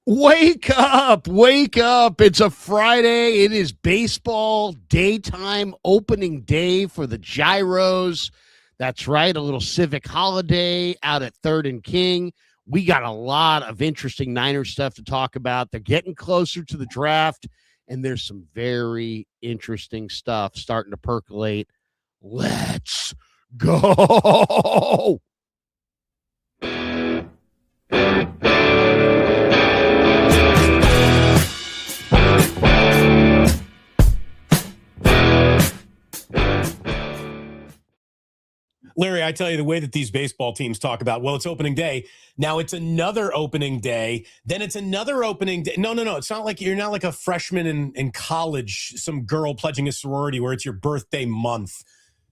Wake up, wake up. It's a Friday. It is baseball daytime opening day for the Gyros. That's right, a little civic holiday out at 3rd and King. We got a lot of interesting Niners stuff to talk about. They're getting closer to the draft, and there's some very interesting stuff starting to percolate. Let's go. Larry, I tell you, the way that these baseball teams talk about, well, it's opening day. Now it's another opening day. Then it's another opening day. No. It's not like you're not like a freshman in college, some girl pledging a sorority where it's your birthday month.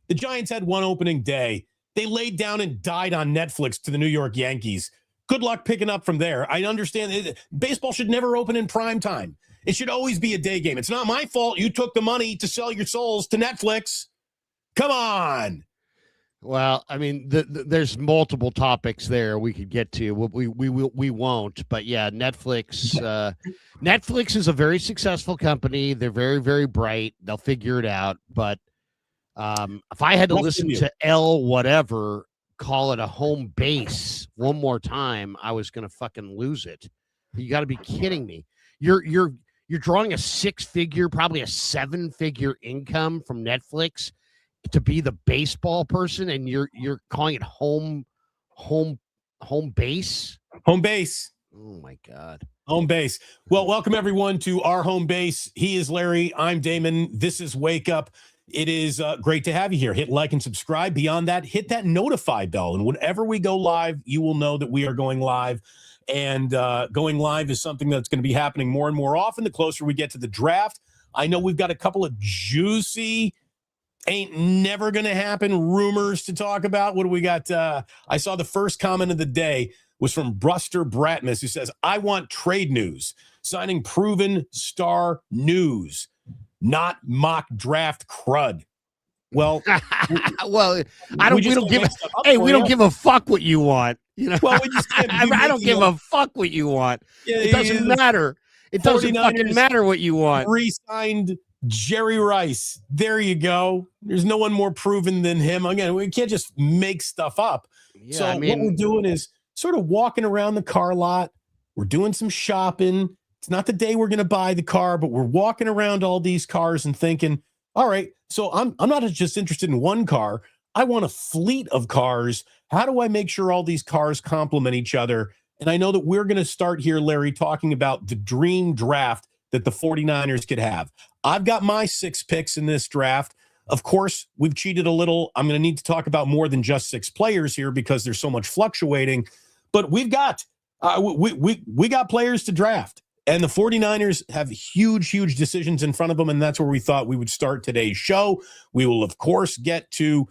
The Giants had one opening day. They laid down and died on Netflix to the New York Yankees. Good luck picking up from there. I understand baseball should never open in prime time. It should always be a day game. It's not my fault you took the money to sell your souls to Netflix. Come on. Well, I mean, there's multiple topics there we could get to. We won't, but yeah, Netflix. Netflix is a very successful company. They're very, very bright. They'll figure it out. But if I had to listen to L whatever call it a home base one more time, I was gonna fucking lose it. You got to be kidding me. You're drawing a 6-figure, probably a 7-figure income from Netflix to be the baseball person, and you're calling it home base. Home base. Oh my God. Home base. Well, welcome everyone to our home base. He is Larry. I'm Damon. This is Wake Up. It is great to have you here. Hit like and subscribe. Beyond that, hit that notify bell. And whenever we go live, you will know that we are going live. And going live is something that's going to be happening more and more often the closer we get to the draft. I know we've got a couple of juicy ain't never going to happen rumors to talk about. What do we got? I saw the first comment of the day was from Buster Bratmus, who says, I want trade news, signing proven star news, not mock draft crud. Well, well, we don't give a fuck what you want. You know, well, we just I don't give a fuck what you want. It doesn't matter. It doesn't fucking matter what you want. Re-signed Jerry Rice. There you go. There's no one more proven than him. Again, we can't just make stuff up. Yeah, so what we're doing is sort of walking around the car lot. We're doing some shopping. It's not the day we're going to buy the car, but we're walking around all these cars and thinking, all right, so I'm not just interested in one car. I want a fleet of cars. How do I make sure all these cars complement each other? And I know that we're going to start here, Larry, talking about the dream draft that the 49ers could have. I've got my 6 picks in this draft. Of course, we've cheated a little. I'm going to need to talk about more than just 6 players here because there's so much fluctuating. But we've got we got players to draft. And the 49ers have huge decisions in front of them, and that's where we thought we would start today's show. We will, of course, get to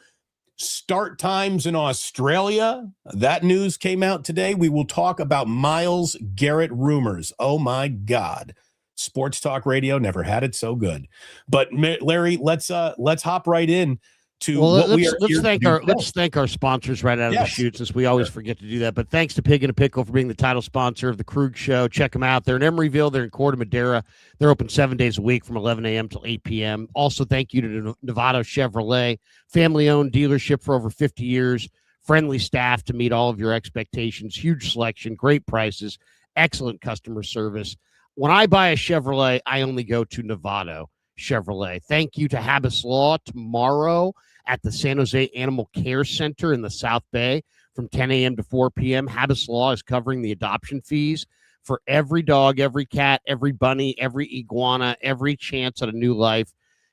start times in Australia. That news came out today. We will talk about Myles Garrett rumors. Oh, my God. Sports talk radio never had it so good. But Larry, let's hop right in to let's thank our sponsors right out of the chute, since we always forget to do that. But thanks to Pig and a Pickle for being the title sponsor of the Krug Show. Check them out. They're in Emeryville. They're in Corte Madera. They're open 7 days a week from 11 a.m. till 8 p.m. Also, thank you to Novato Chevrolet, family-owned dealership for over 50 years. Friendly staff to meet all of your expectations. Huge selection, great prices, excellent customer service. When I buy a Chevrolet, I only go to Novato Chevrolet. Thank you to Habbas Law tomorrow at the San Jose Animal Care Center in the South Bay from 10 a.m. to 4 p.m. Habbas Law is covering the adoption fees for every dog, every cat, every bunny, every iguana, every chance at a new life.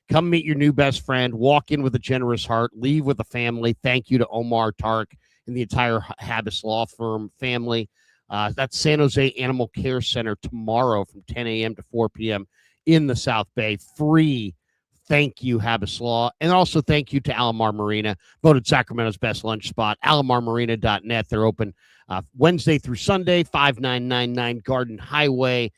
Come meet your new best friend. Walk in with a generous heart. Leave with a family. Thank you to Omar, Tark, and the entire Habbas Law Firm family. That's San Jose Animal Care Center tomorrow from 10 a.m. to 4 p.m. in the South Bay. Free. Thank you, Habbas Law. And also thank you to Alomar Marina, voted Sacramento's best lunch spot, alomarmarina.net. They're open Wednesday through Sunday, 5999 Garden Highway.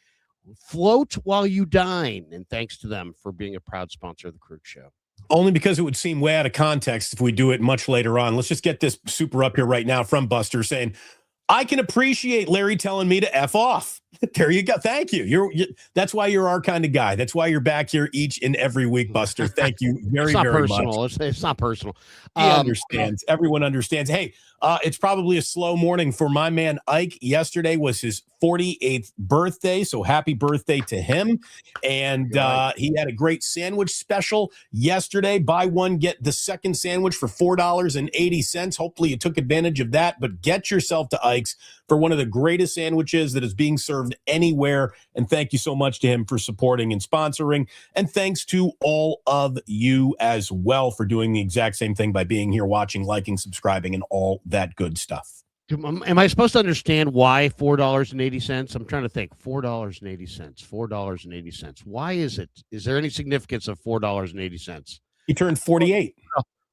Float while you dine. And thanks to them for being a proud sponsor of the Krug Show. Only because it would seem way out of context if we do it much later on. Let's just get this super up here right now from Buster saying, I can appreciate Larry telling me to F off. There you go. Thank you. That's why you're our kind of guy. That's why you're back here each and every week, Buster. Thank you very, very much. It's not personal. He understands. Everyone understands. Hey, it's probably a slow morning for my man Ike. Yesterday was his 48th birthday, so happy birthday to him. And he had a great sandwich special yesterday. Buy one, get the second sandwich for $4.80. Hopefully you took advantage of that, but get yourself to Ike's for one of the greatest sandwiches that is being served anywhere. And thank you so much to him for supporting and sponsoring. And thanks to all of you as well for doing the exact same thing by being here, watching, liking, subscribing, and all that good stuff. Am I supposed to understand why $4.80? I'm trying to think. $4.80. $4.80. Why is it? Is there any significance of $4.80? He turned 48.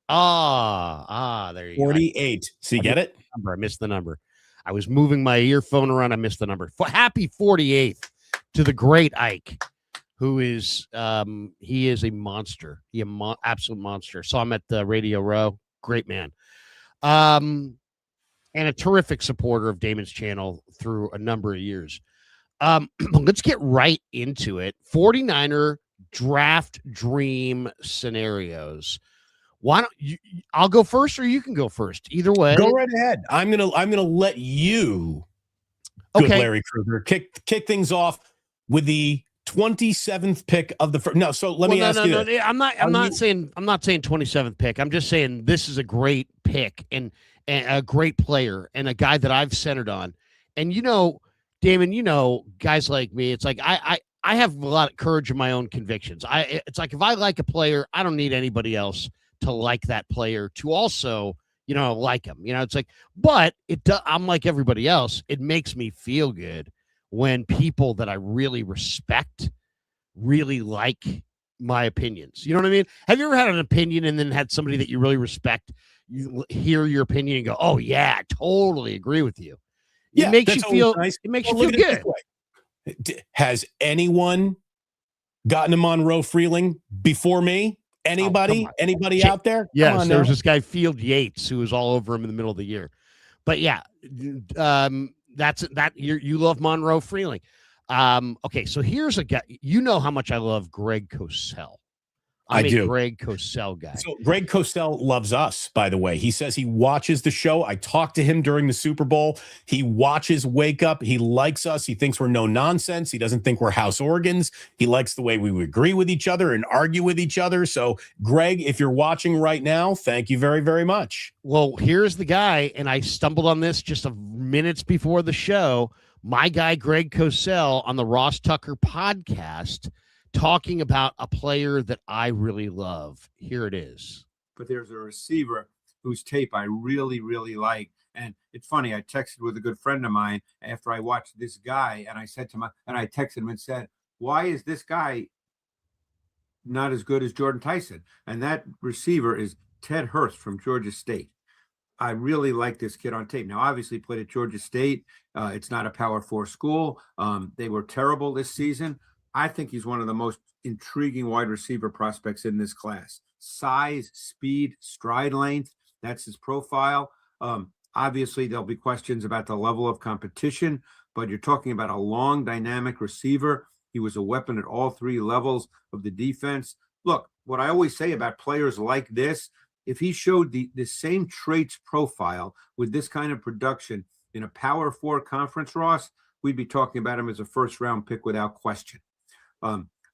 There you 48. go. So you get it? I missed the number. I was moving my earphone around. I missed the number. Happy 48th to the great Ike, who is he is a monster. He absolute monster. Saw him at the Radio Row. Great man. And a terrific supporter of Damon's channel through a number of years. Let's get right into it. 49er draft dream scenarios. Why don't you? I'll go first, or you can go first. Either way, go right ahead. I'm gonna let you, good Larry Krueger, kick things off with the 27th pick of the first. No, so let me ask you. No, I'm not saying 27th pick. I'm just saying this is a great pick and a great player and a guy that I've centered on. And Damon, guys like me, it's like I have a lot of courage in my own convictions. It's like if I like a player, I don't need anybody else to like that player to also, like him. It's like, but I'm like everybody else. It makes me feel good when people that I really respect really like my opinions. You know what I mean? Have you ever had an opinion and then had somebody that you really respect, you hear your opinion and go, oh yeah, I totally agree with you. It makes you feel nice. It makes you feel good. Has anyone gotten to Monroe Freeling before me? Anybody out there? Yes, there was this guy, Field Yates, who was all over him in the middle of the year. But yeah, that's you love Monroe Freeling. Okay, so here's a guy. You know how much I love Greg Cosell. I do. Greg Cosell guy. So Greg Cosell loves us, by the way. He says he watches the show. I talked to him during the Super Bowl. He watches Wake Up. He likes us. He thinks we're no nonsense. He doesn't think we're house organs. He likes the way we agree with each other and argue with each other. So, Greg, if you're watching right now, thank you very, very much. Well, here's the guy, and I stumbled on this just minutes before the show. My guy, Greg Cosell, on the Ross Tucker podcast, talking about a player that I really love. Here it is. But there's a receiver whose tape I really, really like. And it's funny, I texted with a good friend of mine after I watched this guy, and I texted him and said, why is this guy not as good as Jordan Tyson? And that receiver is Ted Hurst from Georgia State. I really like this kid on tape. Now, obviously played at Georgia State. It's not a Power 4 school. They were terrible this season. I think he's one of the most intriguing wide receiver prospects in this class. Size, speed, stride length, that's his profile. Obviously, there'll be questions about the level of competition, but you're talking about a long, dynamic receiver. He was a weapon at all three levels of the defense. Look, what I always say about players like this, if he showed the same traits profile with this kind of production in a Power 4 conference, Ross, we'd be talking about him as a first-round pick without question.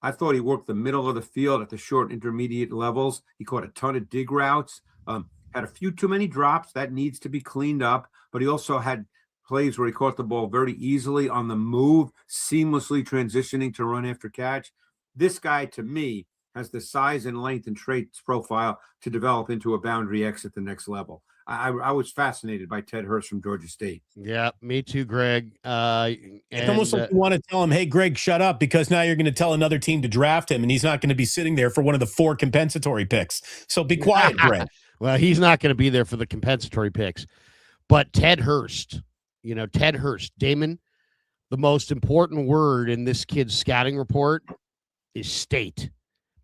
I thought he worked the middle of the field at the short intermediate levels. He caught a ton of dig routes, had a few too many drops. That needs to be cleaned up. But he also had plays where he caught the ball very easily on the move, seamlessly transitioning to run after catch. This guy, to me, has the size and length and traits profile to develop into a boundary X at the next level. I was fascinated by Ted Hurst from Georgia State. Yeah, me too, Greg. It's almost like you want to tell him, hey, Greg, shut up, because now you're going to tell another team to draft him, and he's not going to be sitting there for one of the 4 compensatory picks. So be quiet, Greg. Well, he's not going to be there for the compensatory picks. But Ted Hurst, Damon, the most important word in this kid's scouting report is state.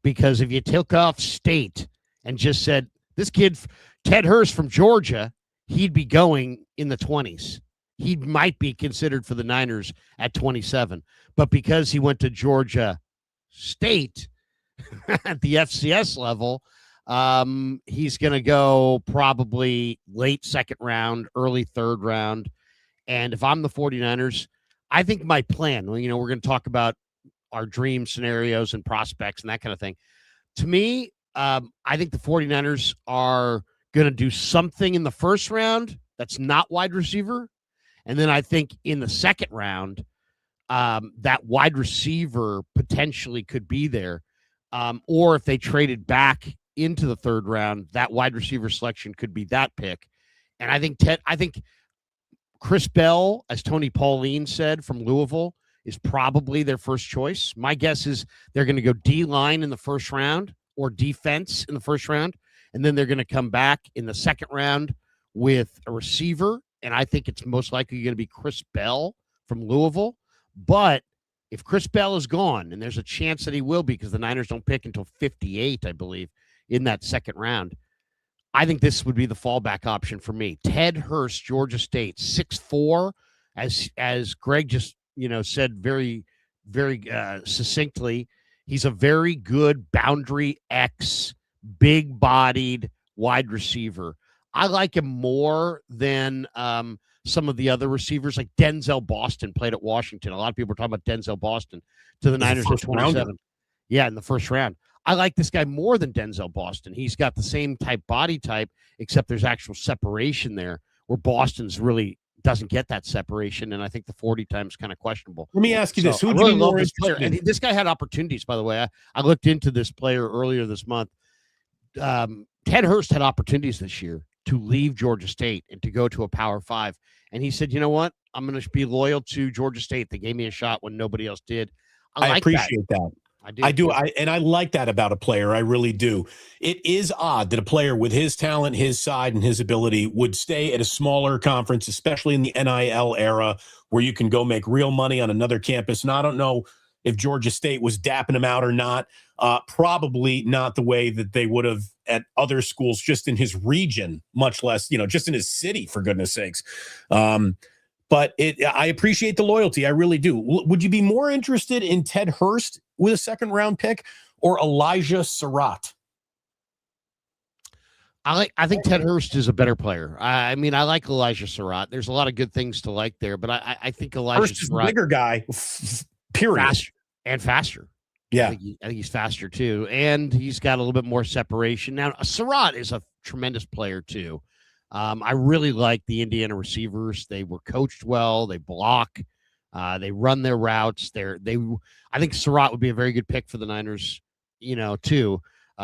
Because if you took off state and just said, this kid, Ted Hurst from Georgia, he'd be going in the 20s. he might be considered for the Niners at 27. But because he went to Georgia State at the FCS level, he's going to go probably late second round, early third round. And if I'm the 49ers, I think my plan, we're going to talk about our dream scenarios and prospects and that kind of thing. To me, I think the 49ers are going to do something in the first round that's not wide receiver. And then I think in the second round, that wide receiver potentially could be there. Or if they traded back into the third round, that wide receiver selection could be that pick. And I think Chris Bell, as Tony Pauline said from Louisville, is probably their first choice. My guess is they're going to go D-line in the first round or defense in the first round, and then they're going to come back in the second round with a receiver, and I think it's most likely going to be Chris Bell from Louisville. But if Chris Bell is gone, and there's a chance that he will be because the Niners don't pick until 58, I believe, in that second round, I think this would be the fallback option for me. Ted Hurst, Georgia State, 6'4", as Greg just said very, very succinctly. He's a very good boundary X, big-bodied wide receiver. I like him more than some of the other receivers, like Denzel Boston played at Washington. A lot of people are talking about Denzel Boston to the Niners at 27. Yeah, in the first round. I like this guy more than Denzel Boston. He's got the same body type, except there's actual separation there, where Boston's really doesn't get that separation, and I think the 40 time is kind of questionable. Let me ask you this: who really love this player? And this guy had opportunities, by the way. I looked into this player earlier this month. Ted Hurst had opportunities this year to leave Georgia State and to go to a Power 5, and he said, "You know what? I'm going to be loyal to Georgia State. They gave me a shot when nobody else did." I appreciate that. I do. I like that about a player. I really do. It is odd that a player with his talent, his side, and his ability would stay at a smaller conference, especially in the NIL era where you can go make real money on another campus. And I don't know if Georgia State was dapping him out or not. Probably not the way that they would have at other schools just in his region, much less, just in his city, for goodness sakes. But I appreciate the loyalty. I really do. Would you be more interested in Ted Hurst with a second round pick or Elijah Surratt? I think Ted Hurst is a better player. I like Elijah Surratt. There's a lot of good things to like there, but I think Elijah Hurst is a bigger guy, period. Faster. Yeah. I think he's faster too. And he's got a little bit more separation. Now, Surratt is a tremendous player too. I really like the Indiana receivers. They were coached well. They block. They run their routes. I think Surratt would be a very good pick for the Niners, too,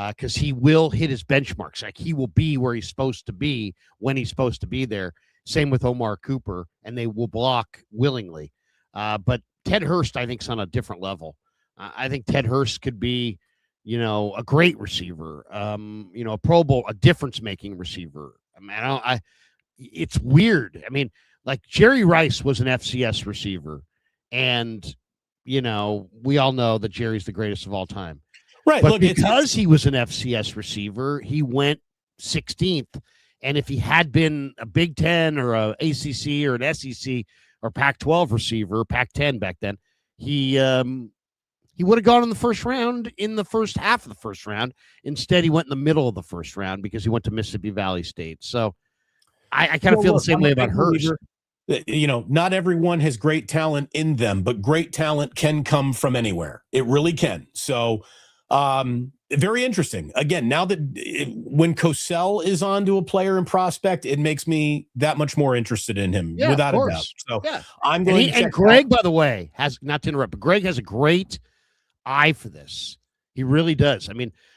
because he will hit his benchmarks. Like, he will be where he's supposed to be when he's supposed to be there. Same with Omar Cooper, and they will block willingly. But Ted Hurst, I think, is on a different level. I think Ted Hurst could be, a great receiver, a Pro Bowl, a difference-making receiver. It's weird. Like Jerry Rice was an FCS receiver, and we all know that Jerry's the greatest of all time. Right. But because he was an FCS receiver, he went 16th. And if he had been a Big Ten or a ACC or an SEC or Pac-12 receiver, Pac-10 back then, he would have gone in the first round in the first half of the first round. Instead, he went in the middle of the first round because he went to Mississippi Valley State. So I kind of feel the same way about Hurst. Not everyone has great talent in them, but great talent can come from anywhere. It really can. So very interesting. Again, now that when Cosell is on to a player and prospect, it makes me that much more interested in him, without a doubt. So I'm going to check. And Greg, by the way, not to interrupt, but Greg has a great eye for this. He really does.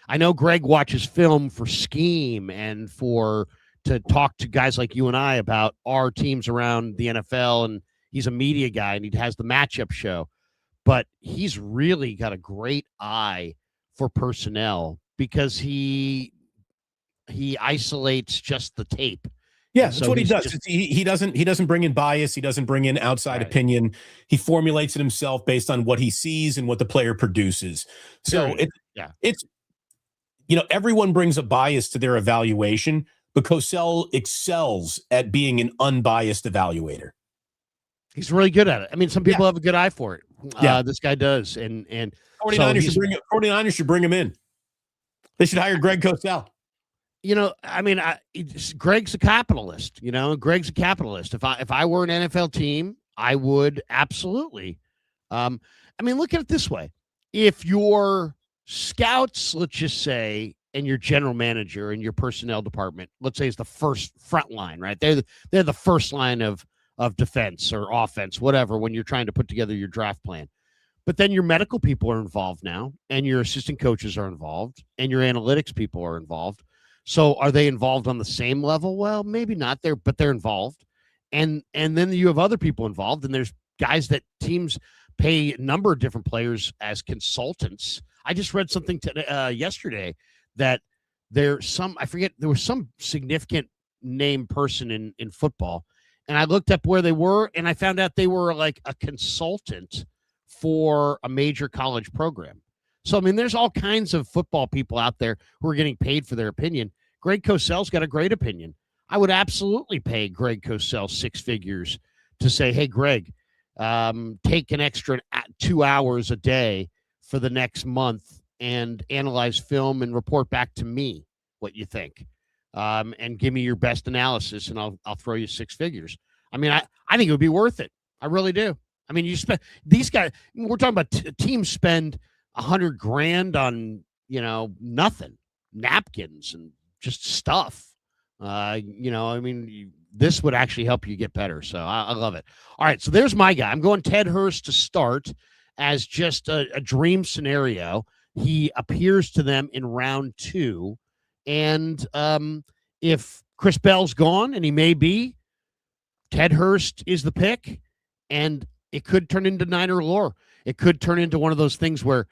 I know Greg watches film for scheme and to talk to guys like you and I about our teams around the NFL, and he's a media guy and he has the matchup show, but he's really got a great eye for personnel because he isolates just the tape. Yeah, that's what he does. He doesn't bring in bias. He doesn't bring in outside opinion. He formulates it himself based on what he sees and what the player produces. So it's everyone brings a bias to their evaluation, but Cosell excels at being an unbiased evaluator. He's really good at it. I mean, some people have a good eye for it. Yeah. This guy does. And 49ers should bring him in. They should hire Greg Cosell. I mean, Greg's a capitalist. Greg's a capitalist. If I were an NFL team, I would absolutely. I mean, look at it this way: if your scouts, let's just say, and your general manager and your personnel department, let's say, is the first front line, right? They're the first line of defense or offense, whatever, when you're trying to put together your draft plan. But then your medical people are involved now, and your assistant coaches are involved, and your analytics people are involved. So are they involved on the same level? Well, maybe not there, but they're involved. And then you have other people involved, and there's guys that teams pay a number of different players as consultants. I just read something yesterday that there was some significant name person in football. And I looked up where they were, and I found out they were like a consultant for a major college program. So, I mean, there's all kinds of football people out there who are getting paid for their opinion. Greg Cosell's got a great opinion. I would absolutely pay Greg Cosell 6 figures to say, hey, Greg, take an extra 2 hours a day for the next month and analyze film and report back to me what you think. And give me your best analysis, and I'll throw you 6 figures. I mean, I think it would be worth it. I really do. I mean, you spend these guys. We're talking about teams spend $100,000 on nothing, napkins and just stuff. I mean, this would actually help you get better. So I love it. All right, so there's my guy. I'm going Ted Hurst to start as just a dream scenario. He appears to them in round 2. And if Chris Bell's gone, and he may be, Ted Hurst is the pick, and it could turn into Niner lore. It could turn into one of those things where,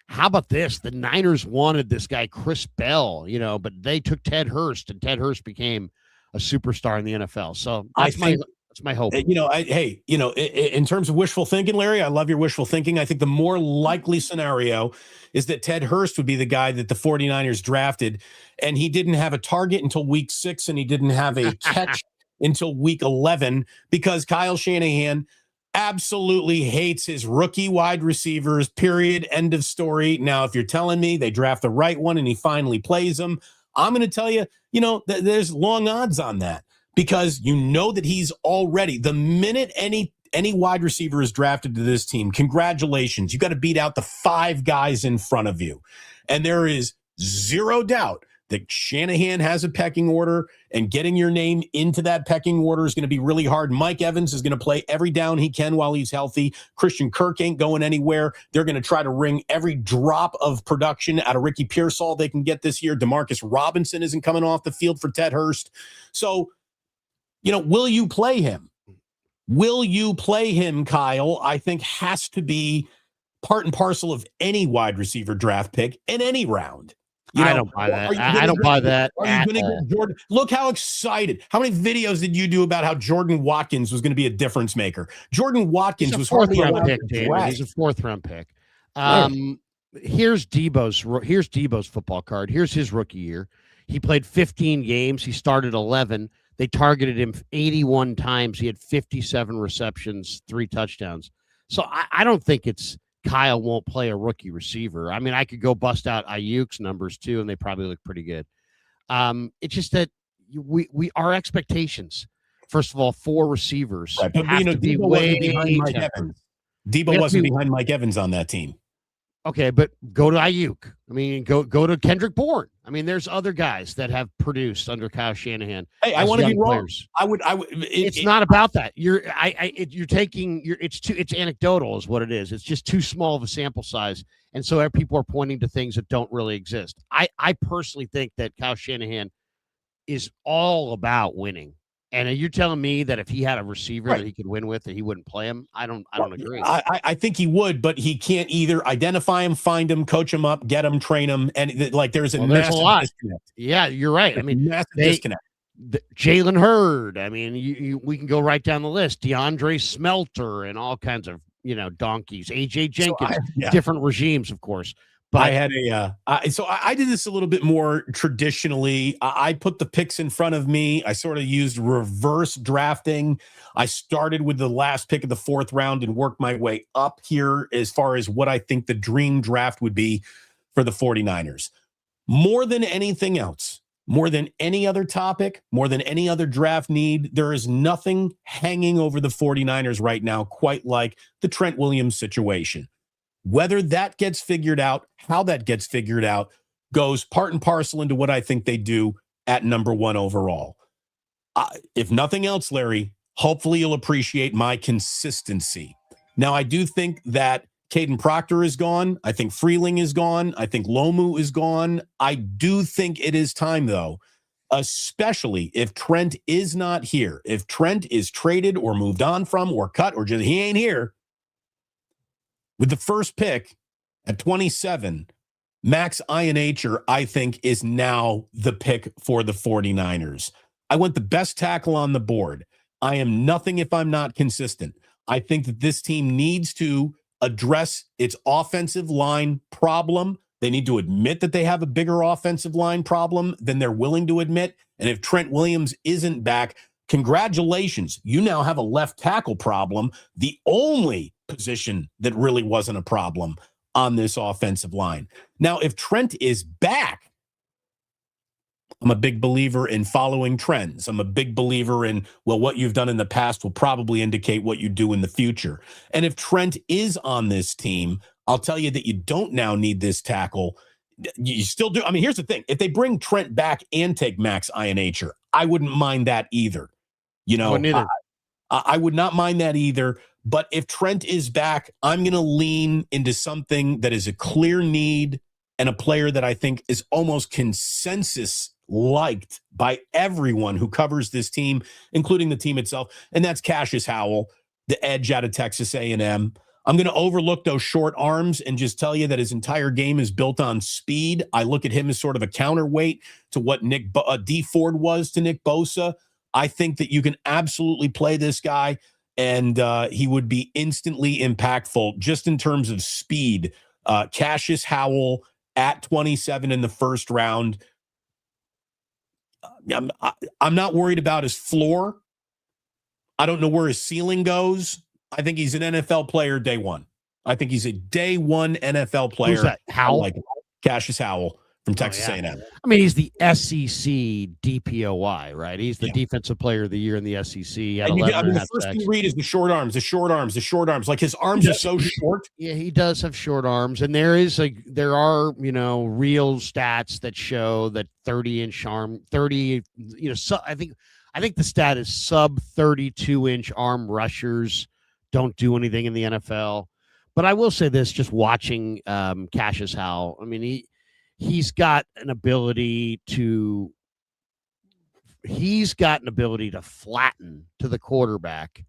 how about this? The Niners wanted this guy, Chris Bell, but they took Ted Hurst, and Ted Hurst became a superstar in the NFL. So that's my hope. In terms of wishful thinking, Larry, I love your wishful thinking. I think the more likely scenario is that Ted Hurst would be the guy that the 49ers drafted, and he didn't have a target until week 6, and he didn't have a catch until week 11 because Kyle Shanahan absolutely hates his rookie wide receivers, period, end of story. Now, if you're telling me they draft the right one and he finally plays them, I'm going to tell you, there's long odds on that. Because that he's already, the minute any wide receiver is drafted to this team, congratulations, you got to beat out the 5 guys in front of you. And there is zero doubt that Shanahan has a pecking order, and getting your name into that pecking order is going to be really hard. Mike Evans is going to play every down he can while he's healthy. Christian Kirk ain't going anywhere. They're going to try to wring every drop of production out of Ricky Pearsall they can get this year. Demarcus Robinson isn't coming off the field for Ted Hurst. So, will you play him? Will you play him, Kyle? I think has to be part and parcel of any wide receiver draft pick in any round. I don't buy that. I don't buy that. Are you going to get Jordan? Look how excited. How many videos did you do about how Jordan Watkins was going to be a difference maker? Jordan Watkins was 4th round pick, David. He's a 4th round pick. Here's Debo's football card. Here's his rookie year. He played 15 games. He started 11. They targeted him 81 times. He had 57 receptions, 3 touchdowns. So I don't think it's Kyle won't play a rookie receiver. I mean, I could go bust out Ayuk's numbers too, and they probably look pretty good. It's just that our expectations, first of all, 4 receivers, right, but have to be way behind Mike Evans. Debo wasn't behind Mike Evans on that team. Okay, but go to Ayuk. I mean, go to Kendrick Bourne. I mean, there's other guys that have produced under Kyle Shanahan. Hey, I want to be wrong. It's not about that. It's anecdotal is what it is. It's just too small of a sample size, and so people are pointing to things that don't really exist. I personally think that Kyle Shanahan is all about winning. And you're telling me that if he had a receiver that he could win with, that he wouldn't play him? I don't agree. I think he would, but he can't either identify him, find him, coach him up, get him, train him, and there's a massive disconnect. Yeah, you're right. I mean, massive disconnect. Jalen Hurd. I mean, we can go right down the list. DeAndre Smelter and all kinds of donkeys. AJ Jenkins. Different regimes, of course. But I had so I did this a little bit more traditionally. I put the picks in front of me. I sort of used reverse drafting. I started with the last pick of the 4th round and worked my way up here as far as what I think the dream draft would be for the 49ers. More than anything else, more than any other topic, more than any other draft need, there is nothing hanging over the 49ers right now quite like the Trent Williams situation. Whether that gets figured out, how that gets figured out, goes part and parcel into what I think they do at number 1 overall. If nothing else, Larry, hopefully you'll appreciate my consistency. Now, I do think that Caden Proctor is gone. I think Freeling is gone. I think Lomu is gone. I do think it is time, though, especially if Trent is not here. If Trent is traded or moved on from or cut or just he ain't here, with the first pick at 27, Max Ionacher, I think, is now the pick for the 49ers. I want the best tackle on the board. I am nothing if I'm not consistent. I think that this team needs to address its offensive line problem. They need to admit that they have a bigger offensive line problem than they're willing to admit. And if Trent Williams isn't back, congratulations. You now have a left tackle problem. The only position that really wasn't a problem on this offensive line. Now, if Trent is back, I'm a big believer in following trends. I'm a big believer in, well, what you've done in the past will probably indicate what you do in the future. And if Trent is on this team, I'll tell you that you don't now need this tackle. You still do. I mean, here's the thing. If they bring Trent back and take Max Ionacher, I wouldn't mind that either. You know, I would not mind that either. But if Trent is back, I'm going to lean into something that is a clear need and a player that I think is almost consensus liked by everyone who covers this team, including the team itself. And that's Cassius Howell, the edge out of Texas A&M. I'm going to overlook those short arms and just tell you that his entire game is built on speed. I look at him as sort of a counterweight to what D Ford was to Nick Bosa. I think that you can absolutely play this guy, and he would be instantly impactful just in terms of speed. Cassius Howell at 27 in the first round. I'm not worried about his floor. I don't know where his ceiling goes. I think he's an NFL player day one. I think he's a day one NFL player. Who's that? Howell? Like Cassius Howell from Texas A&M. I mean, he's the SEC DPOY, right? He's the defensive player of the year in the SEC. The first thing you read is the short arms. Like his arms are so short. Yeah, he does have short arms, and there are real stats that show that 30-inch arm, 30. I think the stat is sub 32-inch arm rushers don't do anything in the NFL. But I will say this: just watching Cassius Howell, I mean, he's got an ability to flatten to the quarterback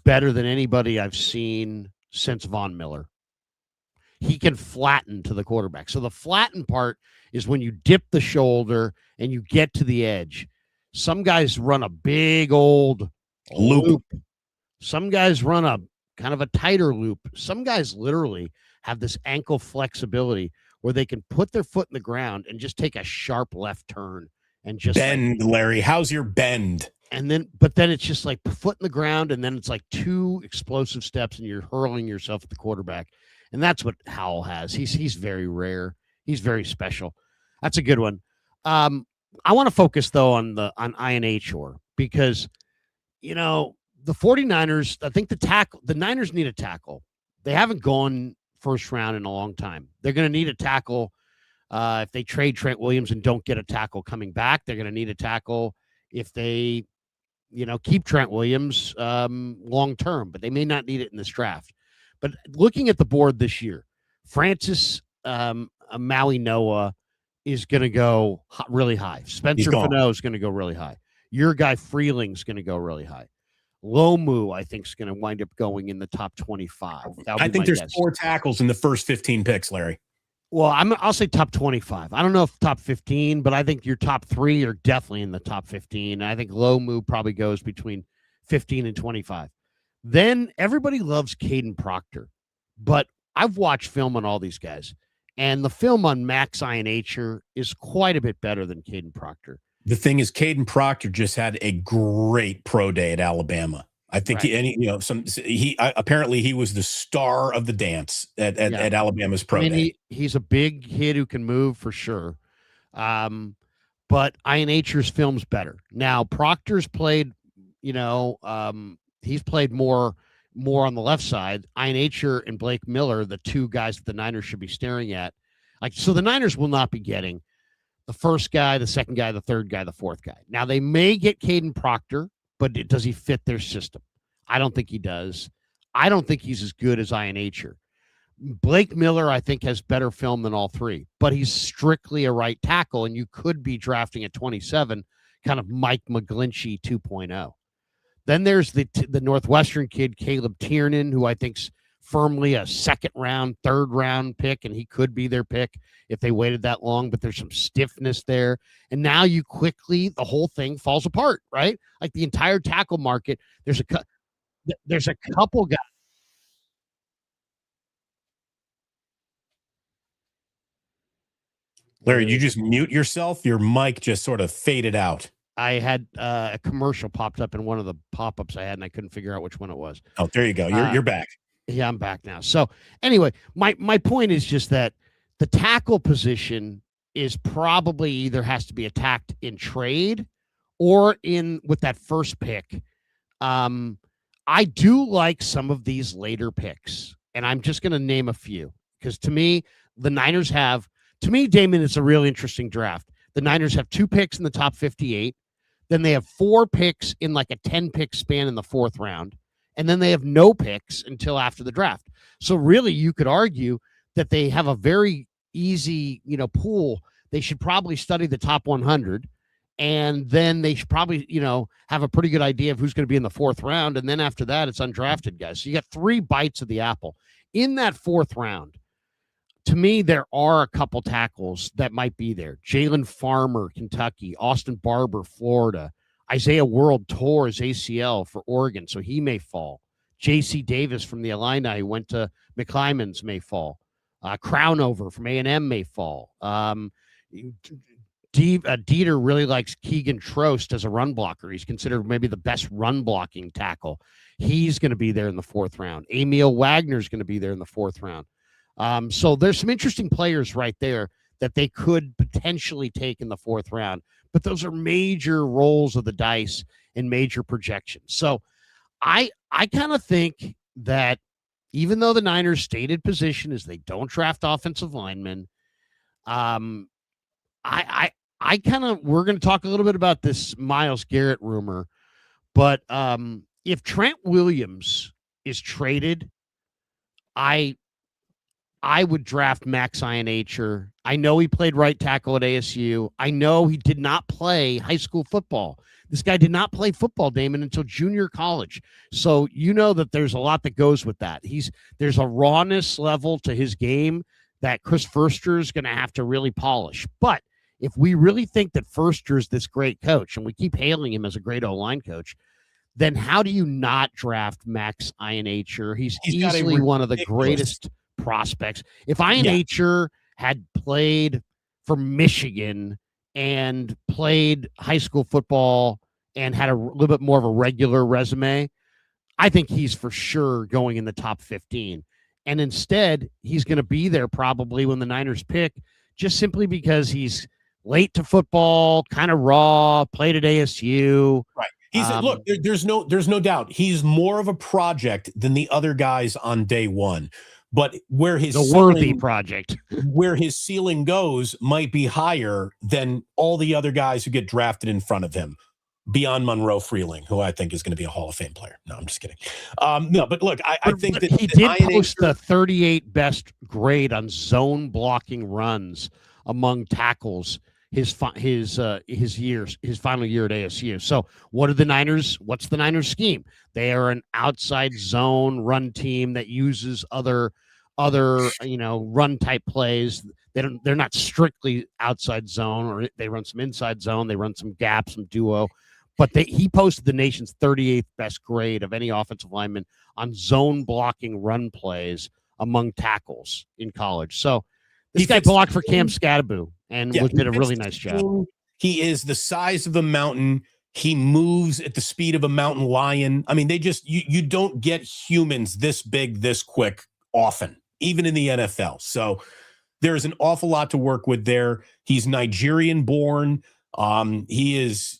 better than anybody I've seen since Von Miller. He can flatten to the quarterback. So the flatten part is when you dip the shoulder and you get to the edge. Some guys run a big old loop. Some guys run a kind of a tighter loop. Some guys literally have this ankle flexibility where they can put their foot in the ground and just take a sharp left turn and just bend. Larry, how's your bend? But then it's just like foot in the ground, and then it's like two explosive steps, and you're hurling yourself at the quarterback. And that's what Howell has. He's very rare. He's very special. That's a good one. I want to focus though on Ionacher because the 49ers. I think the Niners need a tackle. They haven't gone first round in a long time. They're going to need a tackle. If they trade Trent Williams and don't get a tackle coming back, they're going to need a tackle if they, keep Trent Williams long term, but they may not need it in this draft. But looking at the board this year, Francis Maui Noah is going to go really high. Spencer Fano is going to go really high. Your guy Freeling's going to go really high. Lomu, I think, is going to wind up going in the top 25. I think there's 4 tackles in the first 15 picks, Larry. Well, I'll say top 25. I don't know if top 15, but I think your top 3 are definitely in the top 15. I think Lomu probably goes between 15 and 25. Then everybody loves Caden Proctor, but I've watched film on all these guys, And the film on Max Ianacher is quite a bit better than Caden Proctor. The thing is, Caden Proctor just had a great pro day at Alabama. I think apparently he was the star of the dance at Alabama's pro day. He's a big kid who can move for sure. But Ianacher's film's better. Now Proctor's played, he's played more on the left side. Ianacher and Blake Miller, the two guys that the Niners should be staring at. So the Niners will not be getting the first guy, the second guy, the third guy, the fourth guy. Now they may get Caden Proctor, but does he fit their system? I don't think he does. I don't think he's as good as Ianacher. Blake Miller, I think, has better film than all three, but he's strictly a right tackle, and you could be drafting at 27, kind of Mike McGlinchey 2.0. Then there's the Northwestern kid, Caleb Tiernan, who I think's firmly a second round, third round pick, and he could be their pick if they waited that long, but there's some stiffness there. And now the whole thing falls apart, right? Like the entire tackle market, there's a couple guys. Larry, you just mute yourself? Your mic just sort of faded out. I had a commercial popped up in one of the pop-ups I had, and I couldn't figure out which one it was. Oh, there you go. You're back. Yeah, I'm back now. So anyway, my point is just that the tackle position is probably either has to be attacked in trade or with that first pick. I do like some of these later picks, and I'm just going to name a few because to me, the Niners have. To me, Damon, it's a really interesting draft. The Niners have 2 picks in the top 58. Then they have 4 picks in like a 10-pick span in the 4th round. And then they have no picks until after the draft. So really, you could argue that they have a very easy, pool. They should probably study the top 100. And then they should probably, have a pretty good idea of who's going to be in the 4th round. And then after that, it's undrafted guys. So you got 3 bites of the apple. In that 4th round, to me, there are a couple tackles that might be there. Jalen Farmer, Kentucky. Austin Barber, Florida. Isaiah World tore his ACL for Oregon, so he may fall. J.C. Davis from the Illini, who went to McClymonds, may fall. Crownover from A&M may fall. Dieter really likes Keegan Trost as a run blocker. He's considered maybe the best run blocking tackle. He's going to be there in the 4th round. Emil Wagner's going to be there in the 4th round. So there's some interesting players right there that they could potentially take in the 4th round, but those are major rolls of the dice and major projections. So I kind of think that even though the Niners' stated position is they don't draft offensive linemen, we're going to talk a little bit about this Myles Garrett rumor, but if Trent Williams is traded, I would draft Max Ianacher. I know he played right tackle at ASU. I know he did not play high school football. This guy did not play football, Damon, until junior college. So you know that there's a lot that goes with that. There's a rawness level to his game that Chris Foerster is going to have to really polish. But if we really think that Foerster is this great coach, and we keep hailing him as a great O-line coach, then how do you not draft Max Ianacher? He's easily one of the greatest prospects. If Ianacher had played for Michigan and played high school football and had a little bit more of a regular resume, I think he's for sure going in the top 15. And instead, he's going to be there probably when the Niners pick, just simply because he's late to football, kind of raw, played at ASU. Right. Look, there's no doubt he's more of a project than the other guys on day one. But where his worthy project, where his ceiling goes, might be higher than all the other guys who get drafted in front of him, beyond Monroe Freeling, who I think is going to be a Hall of Fame player. No, I'm just kidding. No, but look, I think that he did post the 38 best grade on zone blocking runs among tackles his final year at ASU. So what's the Niners scheme? They are an outside zone run team that uses other run type plays. They're not strictly outside zone, or they run some inside zone, they run some gap, some duo. But he posted the nation's 38th best grade of any offensive lineman on zone blocking run plays among tackles in college. So This guy blocked for Cam Scadaboo and did a really nice job. He is the size of a mountain. He moves at the speed of a mountain lion. I mean, you don't get humans this big, this quick often, even in the NFL. So there's an awful lot to work with there. He's Nigerian born. He's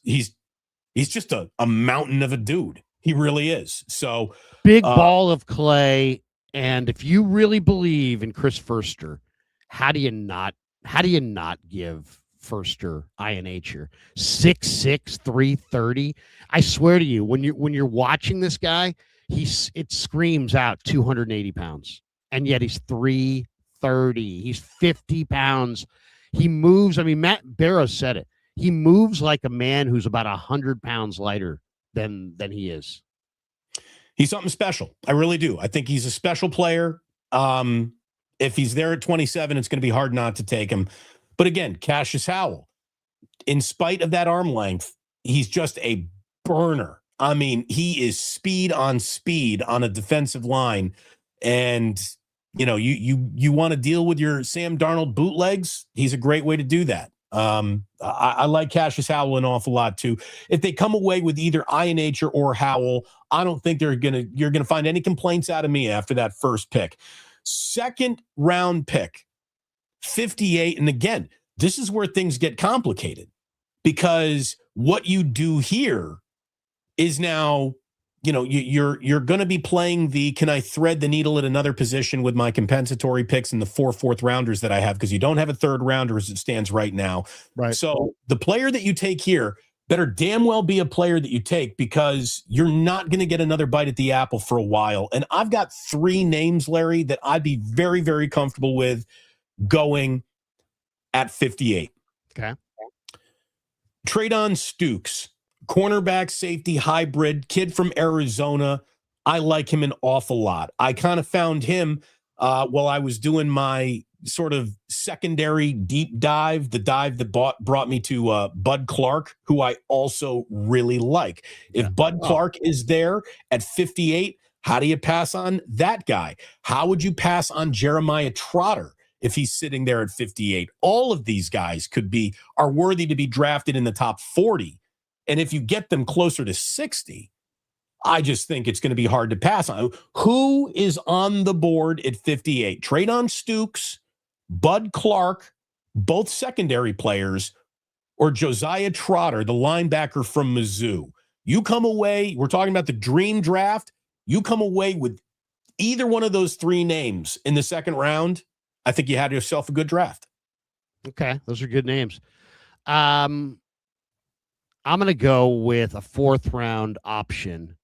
just a mountain of a dude. He really is. So big ball of clay. And if you really believe in Chris Furster, how do you not give Furster INH here? 6'6", 330. I swear to you, when you're watching this guy, it screams out 280 pounds. And yet he's 330. He's 50 pounds. He moves. I mean, Matt Barrows said it. He moves like a man who's about 100 pounds lighter than he is. He's something special. I really do. I think he's a special player. If he's there at 27, it's going to be hard not to take him. But again, Cassius Howell, in spite of that arm length, he's just a burner. I mean, he is speed on a defensive line. And, you want to deal with your Sam Darnold bootlegs, he's a great way to do that. I like Cassius Howell an awful lot too. If they come away with either INH or Howell, I don't think you're gonna find any complaints out of me after that first pick. Second round pick, 58. And again, this is where things get complicated, because what you do here is now, you're going to be playing can I thread the needle at another position with my compensatory picks and the 4 fourth rounders that I have, because you don't have a third rounder as it stands right now. Right. So the player that you take here better damn well be a player that you take, because you're not going to get another bite at the apple for a while. And I've got 3 names, Larry, that I'd be very, very comfortable with going at 58. Okay. Treydon Stukes, cornerback, safety, hybrid, kid from Arizona. I like him an awful lot. I kind of found him while I was doing my sort of secondary deep dive, the dive that brought me to Bud Clark, who I also really like. If Bud Clark is there at 58, how do you pass on that guy? How would you pass on Jeremiah Trotter if he's sitting there at 58? All of these guys are worthy to be drafted in the top 40. And if you get them closer to 60, I just think it's going to be hard to pass on. Who is on the board at 58? Treydon Stukes, Bud Clark, both secondary players, or Josiah Trotter, the linebacker from Mizzou? You come away, we're talking about the dream draft, you come away with either one of those 3 names in the second round, I think you had yourself a good draft. Okay, those are good names. I'm going to go with a 4th round option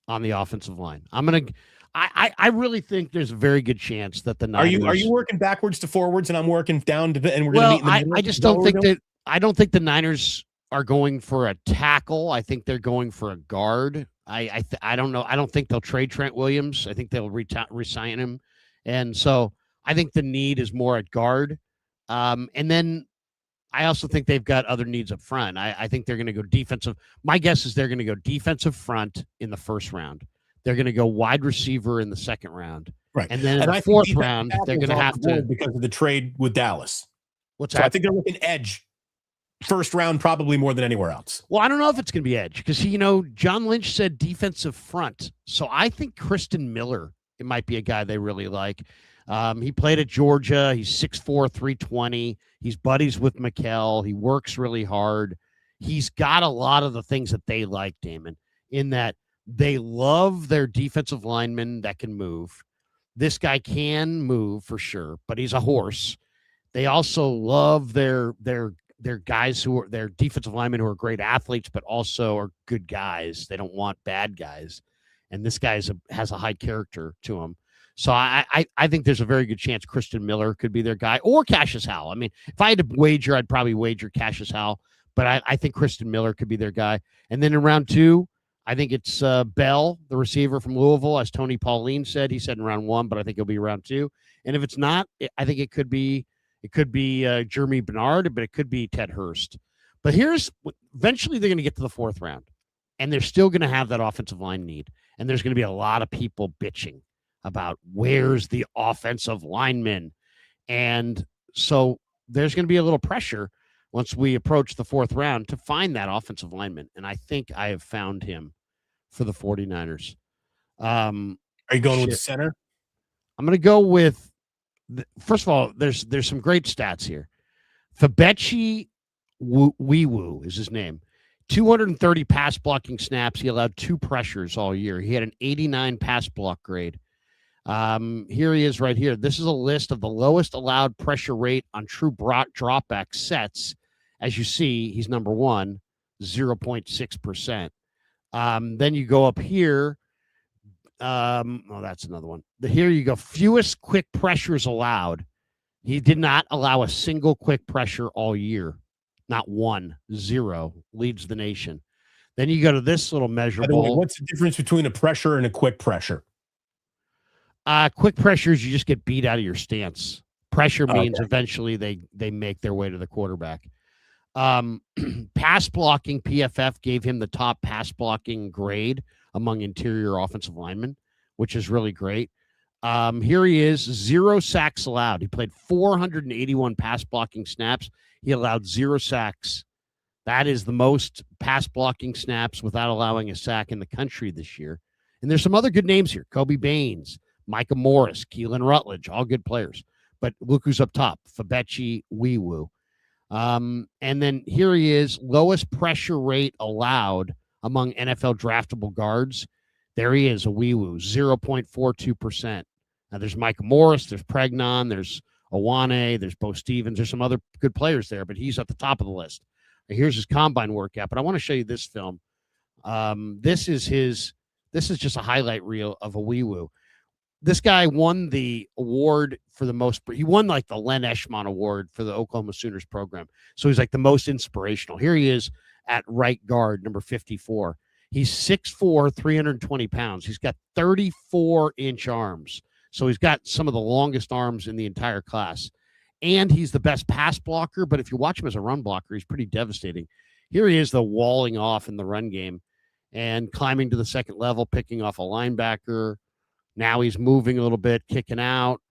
on the offensive line. I really think there's a very good chance that the Niners. Are you working backwards to forwards and I'm working down to, and we're going to meet in the middle? I just don't think that. I don't think the Niners are going for a tackle. I think they're going for a guard. I don't know. I don't think they'll trade Trent Williams. I think they'll resign him, and so I think the need is more at guard. And then I also think they've got other needs up front. I think they're going to go defensive. My guess is they're going to go defensive front in the first round. They're going to go wide receiver in the second round. Right. And then in the 4th round, they're going to have to. Because of the trade with Dallas. What's so that? I think they're looking edge first round probably more than anywhere else. Well, I don't know if it's going to be edge, because John Lynch said defensive front. So I think Kristen Miller, it might be a guy they really like. He played at Georgia. He's 6'4", 320. He's buddies with McKell. He works really hard. He's got a lot of the things that they like, Damon, in that they love their defensive linemen that can move. This guy can move for sure, but he's a horse. They also love their guys who are their defensive linemen who are great athletes, but also are good guys. They don't want bad guys. And this guy has a high character to him. So I think there's a very good chance Kristen Miller could be their guy, or Cassius Howell. I mean, if I had to wager, I'd probably wager Cassius Howell, but I think Kristen Miller could be their guy. And then in round 2, I think it's Bell, the receiver from Louisville, as Tony Pauline said. He said in round 1, but I think it'll be round 2. And if it's not, I think it could be Jeremy Bernard, but it could be Ted Hurst. But eventually they're going to get to the 4th round, and they're still going to have that offensive line need. And there's going to be a lot of people bitching about where's the offensive lineman. And so there's going to be a little pressure once we approach the 4th round to find that offensive lineman. And I think I have found him for the 49ers. Are you going with the center? I'm going to go with, first of all, there's some great stats here. Fabechi Weewu is his name. 230 pass blocking snaps. He allowed 2 pressures all year. He had an 89 pass block grade. Here he is right here. This is a list of the lowest allowed pressure rate on true dropback sets. As you see, he's number 1, 0.6%. Then you go up here. That's another one. Here you go. Fewest quick pressures allowed. He did not allow a single quick pressure all year. Not 1, 0. Leads the nation. Then you go to this little measurable. By the way, what's the difference between a pressure and a quick pressure? Quick pressures, you just get beat out of your stance. Pressure means eventually they make their way to the quarterback. Pass blocking, PFF gave him the top pass blocking grade among interior offensive linemen, which is really great. Here he is, 0 sacks allowed. He played 481 pass blocking snaps. He allowed 0 sacks. That is the most pass blocking snaps without allowing a sack in the country this year. And there's some other good names here. Kobe Baines, Micah Morris, Keelan Rutledge, all good players. But look who's up top, Fabechi Weewu. And then here he is, lowest pressure rate allowed among NFL draftable guards. There he is, a Weewu, 0.42%. Now there's Micah Morris, there's Pregnon, there's Owane, there's Bo Stevens, there's some other good players there, but he's at the top of the list. Here's his combine workout, but I want to show you this film. This is just a highlight reel of a Weewu. This guy won the award for the most. He won like the Len Eshmon Award for the Oklahoma Sooners program. So he's like the most inspirational. Here he is at right guard, number 54. He's 6'4", 320 pounds. He's got 34-inch arms. So he's got some of the longest arms in the entire class. And he's the best pass blocker. But if you watch him as a run blocker, he's pretty devastating. Here he is, though, walling off in the run game and climbing to the second level, picking off a linebacker. Now he's moving a little bit, kicking out.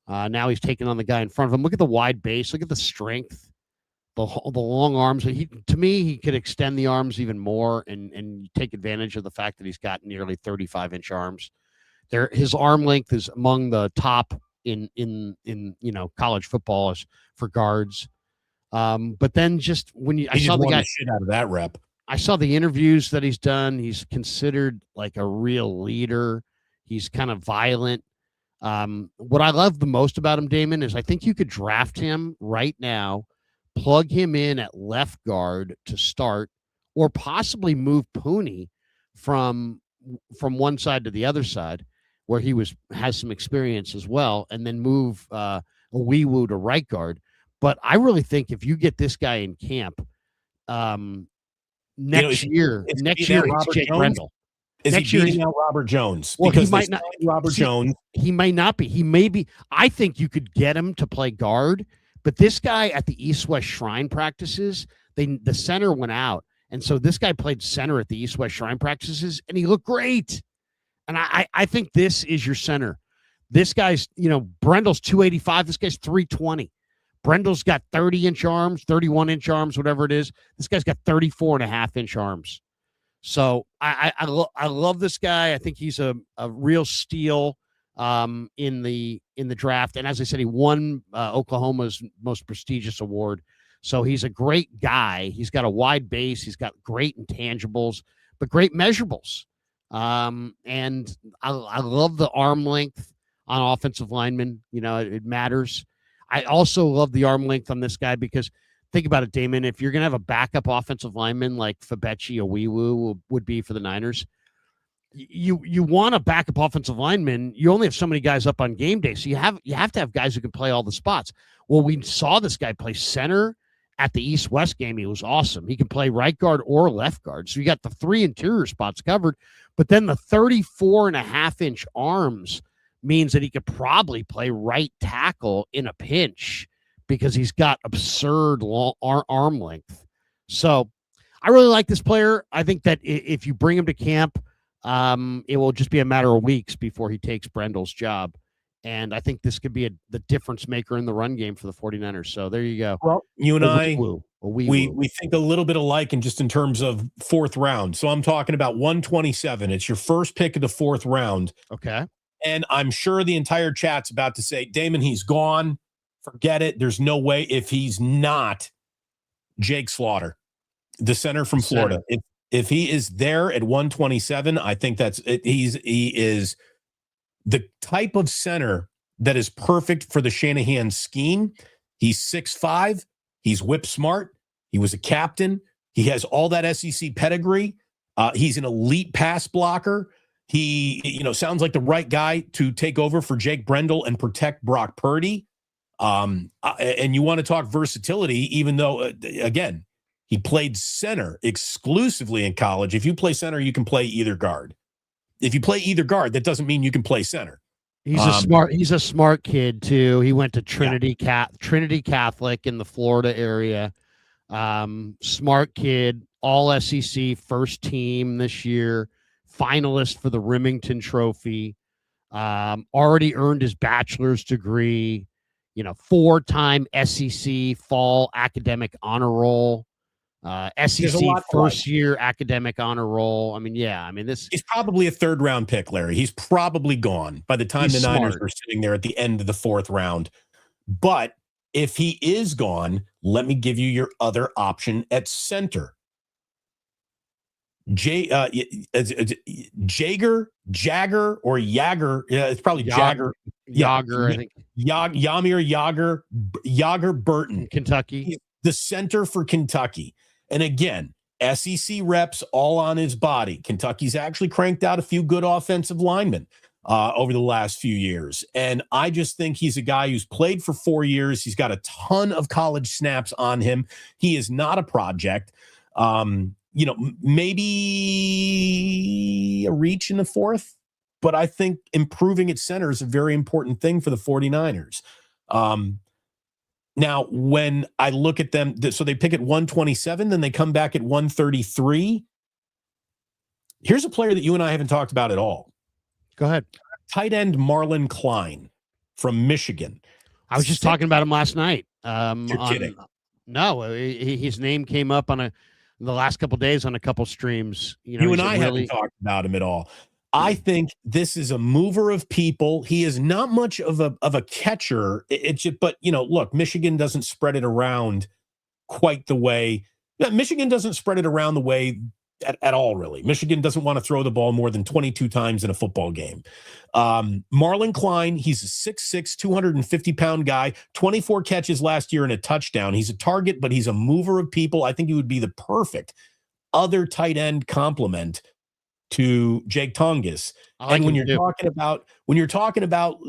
Now he's taking on the guy in front of him. Look at the wide base. Look at the strength, the long arms. To me, he could extend the arms even more and take advantage of the fact that he's got nearly 35-inch arms. His arm length is among the top in college football for guards. But then just when I saw the guy shit out of that rep. I saw the interviews that he's done. He's considered like a real leader. He's kind of violent. What I love the most about him, Damon, is I think you could draft him right now, plug him in at left guard to start, or possibly move Pooney from one side to the other side, where he has some experience as well, and then move Weewu to right guard. But I really think if you get this guy in camp next year, it's Jake Brendel. Is he beating out Robert Jones? Well, because he might not. Jones. He might not be. He may be. I think you could get him to play guard, but this guy at the East-West Shrine practices, the center went out, and so this guy played center at the East-West Shrine practices, and he looked great. And I think this is your center. This guy's, Brendel's 285. This guy's 320. Brendel's got 30-inch arms, 31-inch arms, whatever it is. This guy's got 34.5-inch arms. So I love this guy. I think he's a real steal in the draft. And as I said, he won Oklahoma's most prestigious award. So he's a great guy. He's got a wide base. He's got great intangibles, but great measurables. And I love the arm length on offensive linemen. It matters. I also love the arm length on this guy because think about it, Damon. If you're going to have a backup offensive lineman like Fabechi Weewu would be for the Niners, you want a backup offensive lineman. You only have so many guys up on game day, so you have to have guys who can play all the spots. Well, we saw this guy play center at the East-West game. He was awesome. He can play right guard or left guard. So you got the 3 interior spots covered, but then the 34.5-inch arms means that he could probably play right tackle in a pinch because he's got absurd long arm length. So I really like this player. I think that if you bring him to camp, it will just be a matter of weeks before he takes Brendel's job. And I think this could be the difference maker in the run game for the 49ers. So there you go. Well, you and I, we think a little bit alike in terms of fourth round. So I'm talking about 127. It's your first pick of the fourth round. Okay. And I'm sure the entire chat's about to say, Damon, he's gone. Forget it. There's no way if he's not Jake Slaughter, the center from Florida. If he is there at 127, I think that's it. He is the type of center that is perfect for the Shanahan scheme. He's 6'5". He's whip smart. He was a captain. He has all that SEC pedigree. He's an elite pass blocker. He, sounds like the right guy to take over for Jake Brendel and protect Brock Purdy. And you want to talk versatility, even though, again, he played center exclusively in college. If you play center, you can play either guard. If you play either guard, that doesn't mean you can play center. He's a smart kid too. He went to Trinity Catholic in the Florida area. Smart kid, all SEC, first team this year, finalist for the Remington Trophy. Already earned his bachelor's degree. 4-time SEC fall academic honor roll. SEC first year academic honor roll. He's probably a third round pick, Larry. He's probably gone by the time the Niners are sitting there at the end of the fourth round. But if he is gone, let me give you your other option at center. Jagger, or Jagger. Yeah, it's probably Jagger. Yager, I think. Yamir Yager Burton. Kentucky. He's the center for Kentucky. And again, SEC reps all on his body. Kentucky's actually cranked out a few good offensive linemen over the last few years. And I just think he's a guy who's played for 4 years. He's got a ton of college snaps on him. He is not a project. Maybe a reach in the fourth, but I think improving at center is a very important thing for the 49ers. Now, when I look at them, so they pick at 127, then they come back at 133. Here's a player that you and I haven't talked about at all. Go ahead. Tight end Marlon Klein from Michigan. I was just talking about him last night. You're kidding. No, his name came up on the last couple of days on a couple streams. You and I haven't talked about him at all. I think this is a mover of people. He is not much of a catcher. But look, Michigan doesn't spread it around quite the way. Michigan doesn't spread it around the way at all, really. Michigan doesn't want to throw the ball more than 22 times in a football game. Marlon Klein, he's a 6'6", 250-pound guy, 24 catches last year and a touchdown. He's a target, but he's a mover of people. I think he would be the perfect other tight end complement to Jake Tongas. And when you're talking about,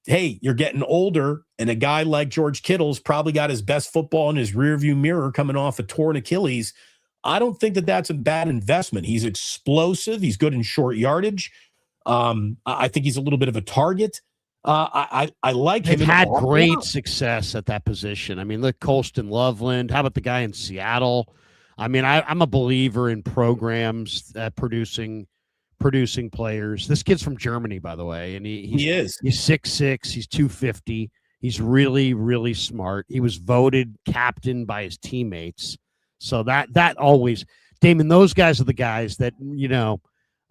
hey, you're getting older, and a guy like George Kittle's probably got his best football in his rearview mirror coming off a torn Achilles. I don't think that that's a bad investment. He's explosive. He's good in short yardage. I think he's a little bit of a target. I like him. They've had great success at that position. Look, Colston Loveland. How about the guy in Seattle? I'm a believer in programs producing players. This kid's from Germany, by the way, and he's 6'6", he's 250. He's really, really smart. He was voted captain by his teammates. So that always, Damon, those guys are the guys that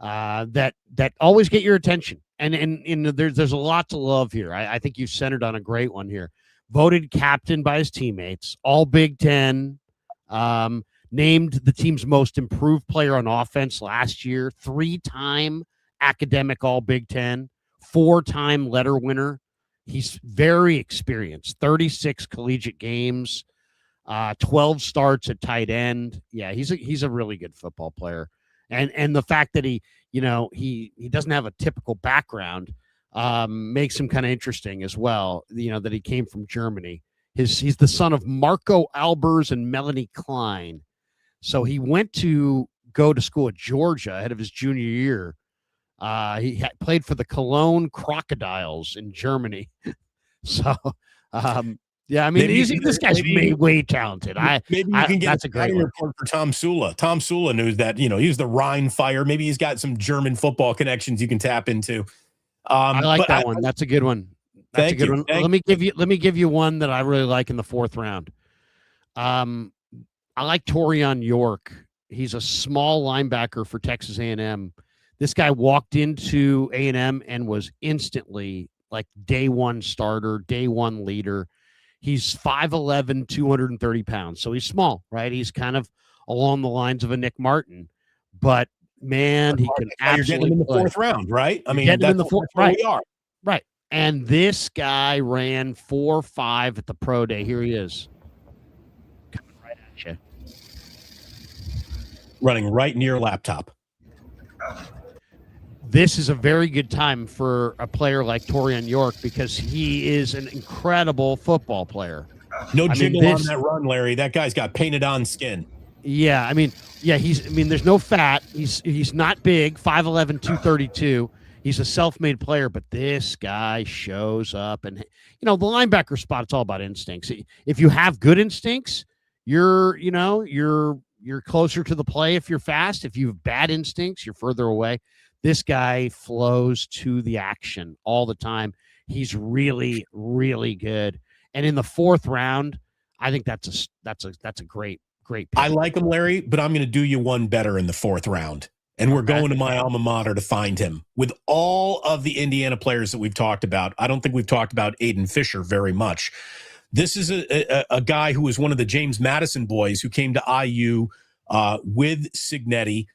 that always get your attention. And there's a lot to love here. I think you've centered on a great one here. Voted captain by his teammates, all Big Ten. Named the team's most improved player on offense last year, 3-time academic All Big Ten, 4-time letter winner. He's very experienced, 36 collegiate games, 12 starts at tight end. Yeah, he's a really good football player. And the fact that he doesn't have a typical background makes him kind of interesting as well, that he came from Germany. He's the son of Marco Albers and Melanie Klein. So he went to go to school at Georgia ahead of his junior year. He played for the Cologne Crocodiles in Germany. So, this guy's way talented. Maybe you can get a great report for Tom Sula. Tom Sula knows that, he's the Rhine Fire. Maybe he's got some German football connections you can tap into. I like that one. That's a good one. That's a good one. Let me give you one that I really like in the 4th round. I like Torian York. He's a small linebacker for Texas A&M. This guy walked into A&M and was instantly like day one starter, day one leader. He's 5'11", 230 pounds. So he's small, right? He's kind of along the lines of a Nick Martin, but man, he can absolutely you're getting him in the 4th round, right? I mean, that's in the 4th, right? We are. Right. And this guy ran 4.5 at the pro day. Here he is. Coming right at you. Running right near your laptop. This is a very good time for a player like Torian York because he is an incredible football player. No jiggle on that run, Larry. That guy's got painted on skin. Yeah, there's no fat. He's not big, 5'11", 232. He's a self-made player, but this guy shows up. And, the linebacker spot, it's all about instincts. If you have good instincts, you're closer to the play if you're fast. If you have bad instincts, you're further away. This guy flows to the action all the time. He's really, really good. And in the 4th round, I think that's a great pick. I like him, Larry, but I'm going to do you one better in the 4th round. And we're going to my alma mater to find him. With all of the Indiana players that we've talked about, I don't think we've talked about Aiden Fisher very much. This is a guy who was one of the James Madison boys who came to IU with Cignetti.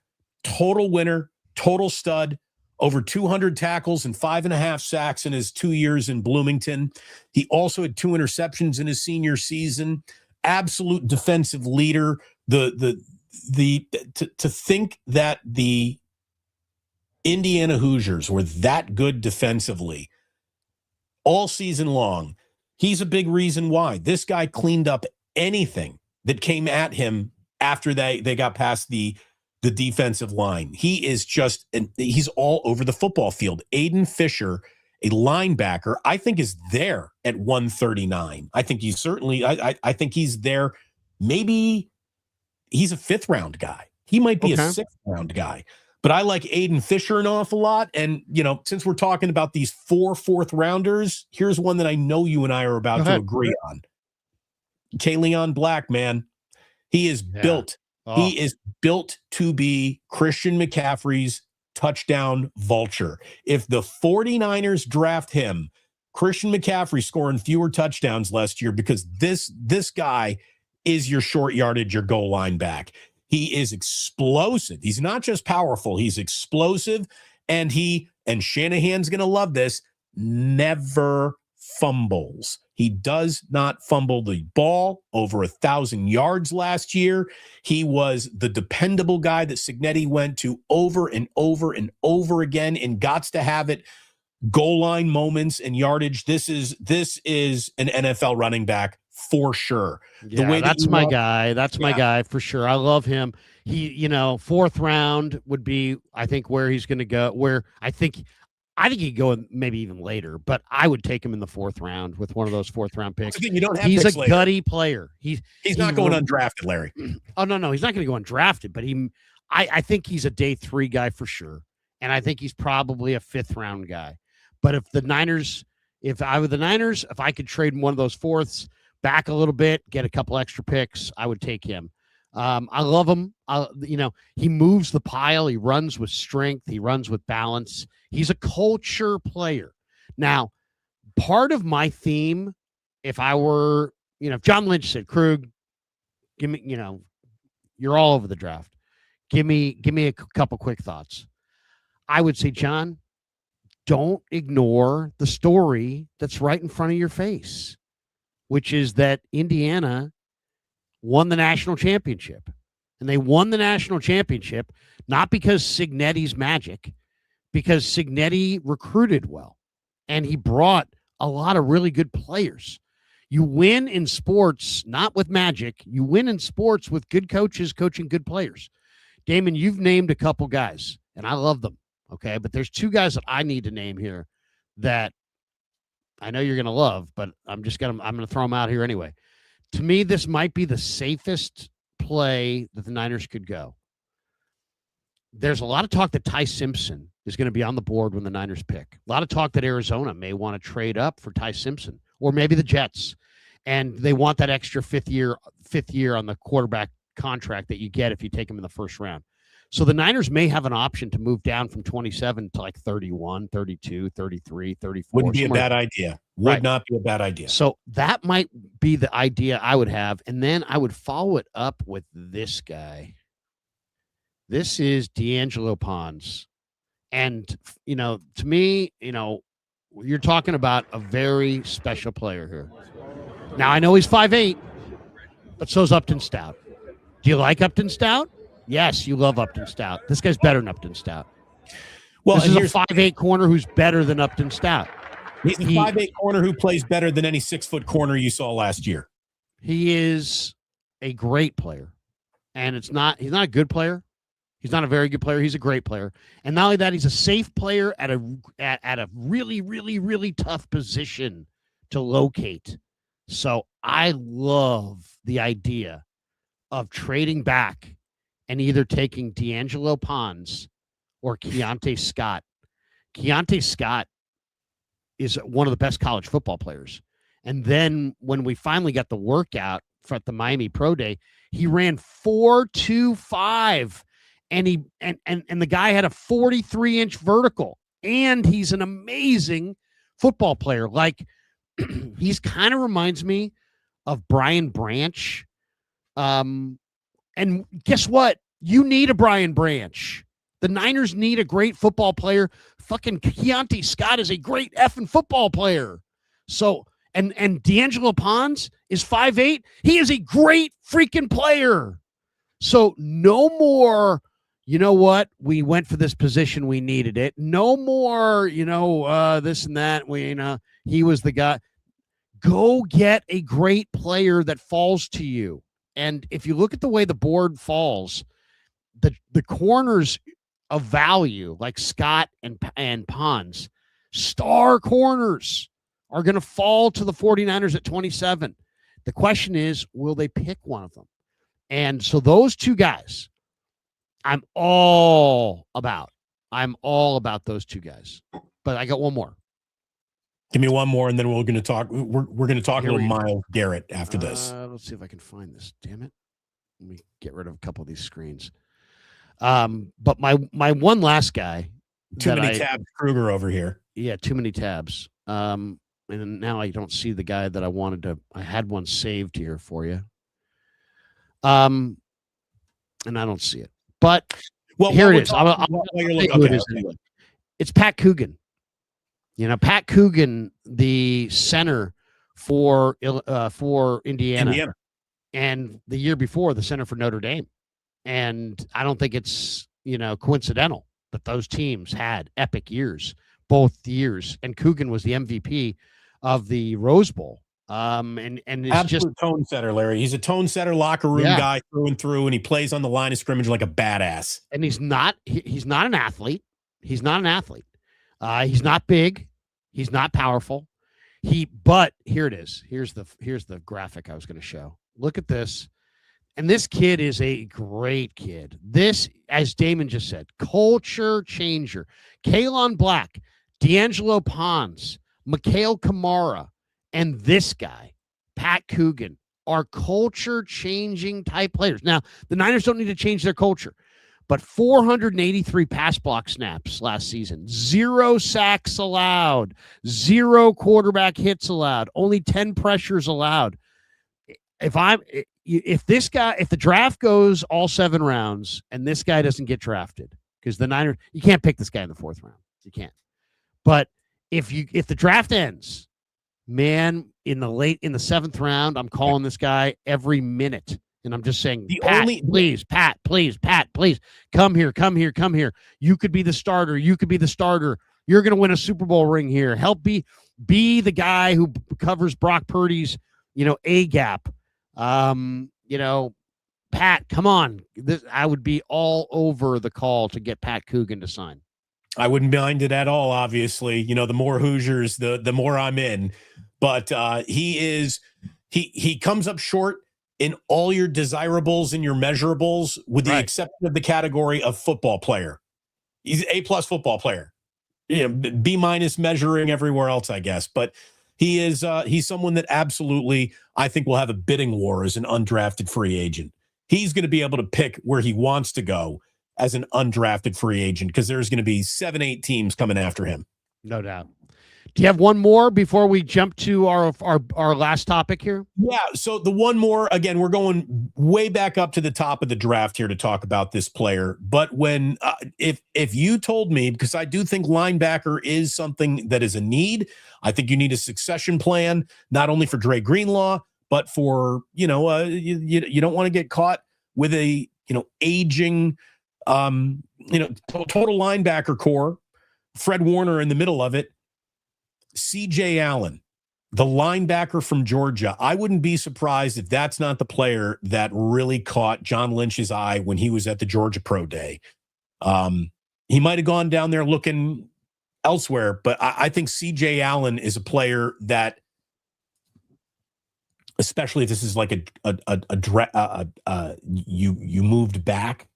Total winner, total stud, over 200 tackles and 5.5 sacks in his 2 years in Bloomington. He also had 2 interceptions in his senior season. Absolute defensive leader. To think that the Indiana Hoosiers were that good defensively all season long, he's a big reason why. This guy cleaned up anything that came at him after they got past the defensive line. He is he's all over the football field. Aiden Fisher, a linebacker, I think is there at 139. I think he's certainly, I think he's there. Maybe he's a 5th round guy. He might be a 6th round guy, but I like Aiden Fisher an awful lot. And, since we're talking about these 4 4th rounders, here's one that I know you and I are about to agree on. Kaleon Black, man. He is built. Oh. He is built to be Christian McCaffrey's touchdown vulture. If the 49ers draft him, Christian McCaffrey scoring fewer touchdowns last year because this guy is your short yardage, your goal line back. He is explosive. He's not just powerful. He's explosive. And Shanahan's going to love this, never fumbles. He does not fumble the ball. Over 1,000 yards last year. He was the dependable guy that Cignetti went to over and over and over again and got to have it goal line moments and yardage. This is an NFL running back for sure. Yeah, the way that's my guy. That's my guy for sure. I love him. He, 4th round would be, I think, where he's going to go. Where I think he'd go maybe even later, but I would take him in the 4th round with one of those 4th round picks. Again, you don't have he's a gutty player. He's not going undrafted, Larry. Oh no, he's not going to go undrafted. But I think he's a day 3 guy for sure, and I think he's probably a 5th round guy. But if I were the Niners, if I could trade one of those 4ths back a little bit, get a couple extra picks, I would take him. I love him. He moves the pile. He runs with strength. He runs with balance. He's a culture player. Now, part of my theme, if I were, if John Lynch said, Krug, give me, you're all over the draft. Give me a couple quick thoughts. I would say, John, don't ignore the story that's right in front of your face, which is that Indiana won the national championship. And they won the national championship not because Cignetti's magic, because Cignetti recruited well. And he brought a lot of really good players. You win in sports, not with magic. You win in sports with good coaches coaching good players. Damon, you've named a couple guys, and I love them. Okay, but there's 2 guys that I need to name here that I know you're going to love, but I'm going to throw them out here anyway. To me, this might be the safest play that the Niners could go. There's a lot of talk that Ty Simpson is going to be on the board when the Niners pick. A lot of talk that Arizona may want to trade up for Ty Simpson, or maybe the Jets, and they want that extra fifth year on the quarterback contract that you get if you take him in the first round. So the Niners may have an option to move down from 27 to like 31, 32, 33, 34. Wouldn't be a bad idea. Would not be a bad idea. So that might be the idea I would have. And then I would follow it up with this guy. This is D'Angelo Pons. And, to me, you're talking about a very special player here. Now, I know he's 5'8", but so's Upton Stout. Do you like Upton Stout? Yes, you love Upton Stout. This guy's better than Upton Stout. Well, this is a 5'8" corner who's better than Upton Stout. He's a 5'8" corner who plays better than any 6-foot corner you saw last year. He is a great player. And he's not a good player. He's not a very good player. He's a great player. And not only that, he's a safe player at a really, really, really tough position to locate. So I love the idea of trading back and either taking D'Angelo Pons or Keontae Scott. Keontae Scott is one of the best college football players. And then when we finally got the workout at the Miami Pro Day, he ran 4.25, and the guy had a 43-inch vertical, and he's an amazing football player. Like, he's kind of reminds me of Brian Branch. And guess what? You need a Brian Branch. The Niners need a great football player. Fucking Keontae Scott is a great effing football player. So, and D'Angelo Pons is 5'8". He is a great freaking player. So no more, you know what? We went for this position. We needed it. No more, this and that. He was the guy. Go get a great player that falls to you. And if you look at the way the board falls, the corners of value, like Scott and Pons, star corners, are going to fall to the 49ers at 27. The question is, will they pick one of them? And so those two guys, I'm all about those two guys. But I got one more. Give me one more, and then we're going to talk. We're going to talk a little Miles Garrett after this. Let's see if I can find this. Damn it! Let me get rid of a couple of these screens. But my one last guy. Too many tabs, Kruger over here. Yeah, too many tabs. And now I don't see the guy that I wanted to. I had one saved here for you. And I don't see it. But here it is. It's Pat Coogan. Pat Coogan, the center for Indiana, and the year before, the center for Notre Dame. And I don't think it's, coincidental that those teams had epic years, both years. And Coogan was the MVP of the Rose Bowl. And it's absolute just tone setter, Larry. He's a tone setter, locker room guy through and through, and he plays on the line of scrimmage like a badass. And he's not an athlete. He's not an athlete. He's not big. He's not powerful. But here it is. Here's the graphic I was going to show. Look at this. And this kid is a great kid. This, as Damon just said, culture changer. Kalon Black, D'Angelo Pons, Mikhail Kamara, and this guy, Pat Coogan, are culture-changing type players. Now, the Niners don't need to change their culture, but 483 pass block snaps last season, 0 sacks allowed, 0 quarterback hits allowed, only 10 pressures allowed. If the draft goes all 7 rounds and this guy doesn't get drafted, because the Niners, you can't pick this guy in the 4th round. You can't. But if the draft ends, man, in the 7th round, I'm calling this guy every minute. And I'm just saying, Pat, please, come here. You could be the starter. You're going to win a Super Bowl ring here. Help be the guy who covers Brock Purdy's, A gap. Pat, come on. I would be all over the call to get Pat Coogan to sign. I wouldn't mind it at all, obviously. The more Hoosiers, the more I'm in. But he comes up short in all your desirables and your measurables, with the exception of the category of football player. He's an A+ football player. B- measuring everywhere else, I guess. But he is he's someone that absolutely, I think, will have a bidding war as an undrafted free agent. He's going to be able to pick where he wants to go as an undrafted free agent because there's going to be 7-8 teams coming after him. No doubt. Do you have one more before we jump to our last topic here? Yeah. So the one more, again, we're going way back up to the top of the draft here to talk about this player. But when if you told me, because I do think linebacker is something that is a need, I think you need a succession plan, not only for Dre Greenlaw, but for, you don't want to get caught with a, aging, total linebacker core, Fred Warner in the middle of it. C.J. Allen, the linebacker from Georgia. I wouldn't be surprised if that's not the player that really caught John Lynch's eye when he was at the Georgia Pro Day. He might have gone down there looking elsewhere, but I think C.J. Allen is a player that, especially if this is like you moved back.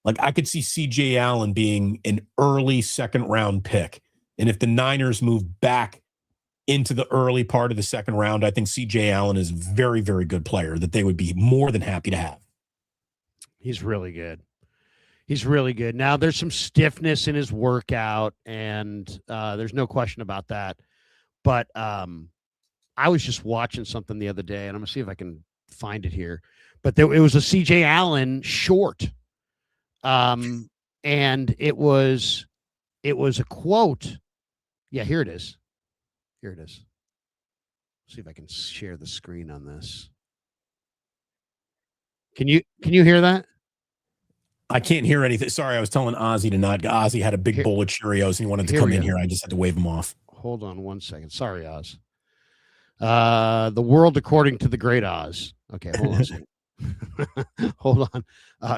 Like I could see C.J. Allen being an early second round pick. And if the Niners move back into the early part of the second round, I think C.J. Allen is a very, very good player that they would be more than happy to have. He's really good. He's really good. Now, there's some stiffness in his workout, and there's no question about that. But I was just watching something the other day, and I'm going to see if I can find it here. But it was a C.J. Allen short. And it was a quote. Yeah, here it is. Here it is. Let's see if I can share the screen on this. Can you hear that? I can't hear anything. Sorry, I was telling Ozzy to not. Ozzy had a big bowl of Cheerios and he wanted to come in here. I just had to wave him off. Hold on one second. Sorry, Oz. The world according to the great Oz. Okay, hold on a second. Hold on.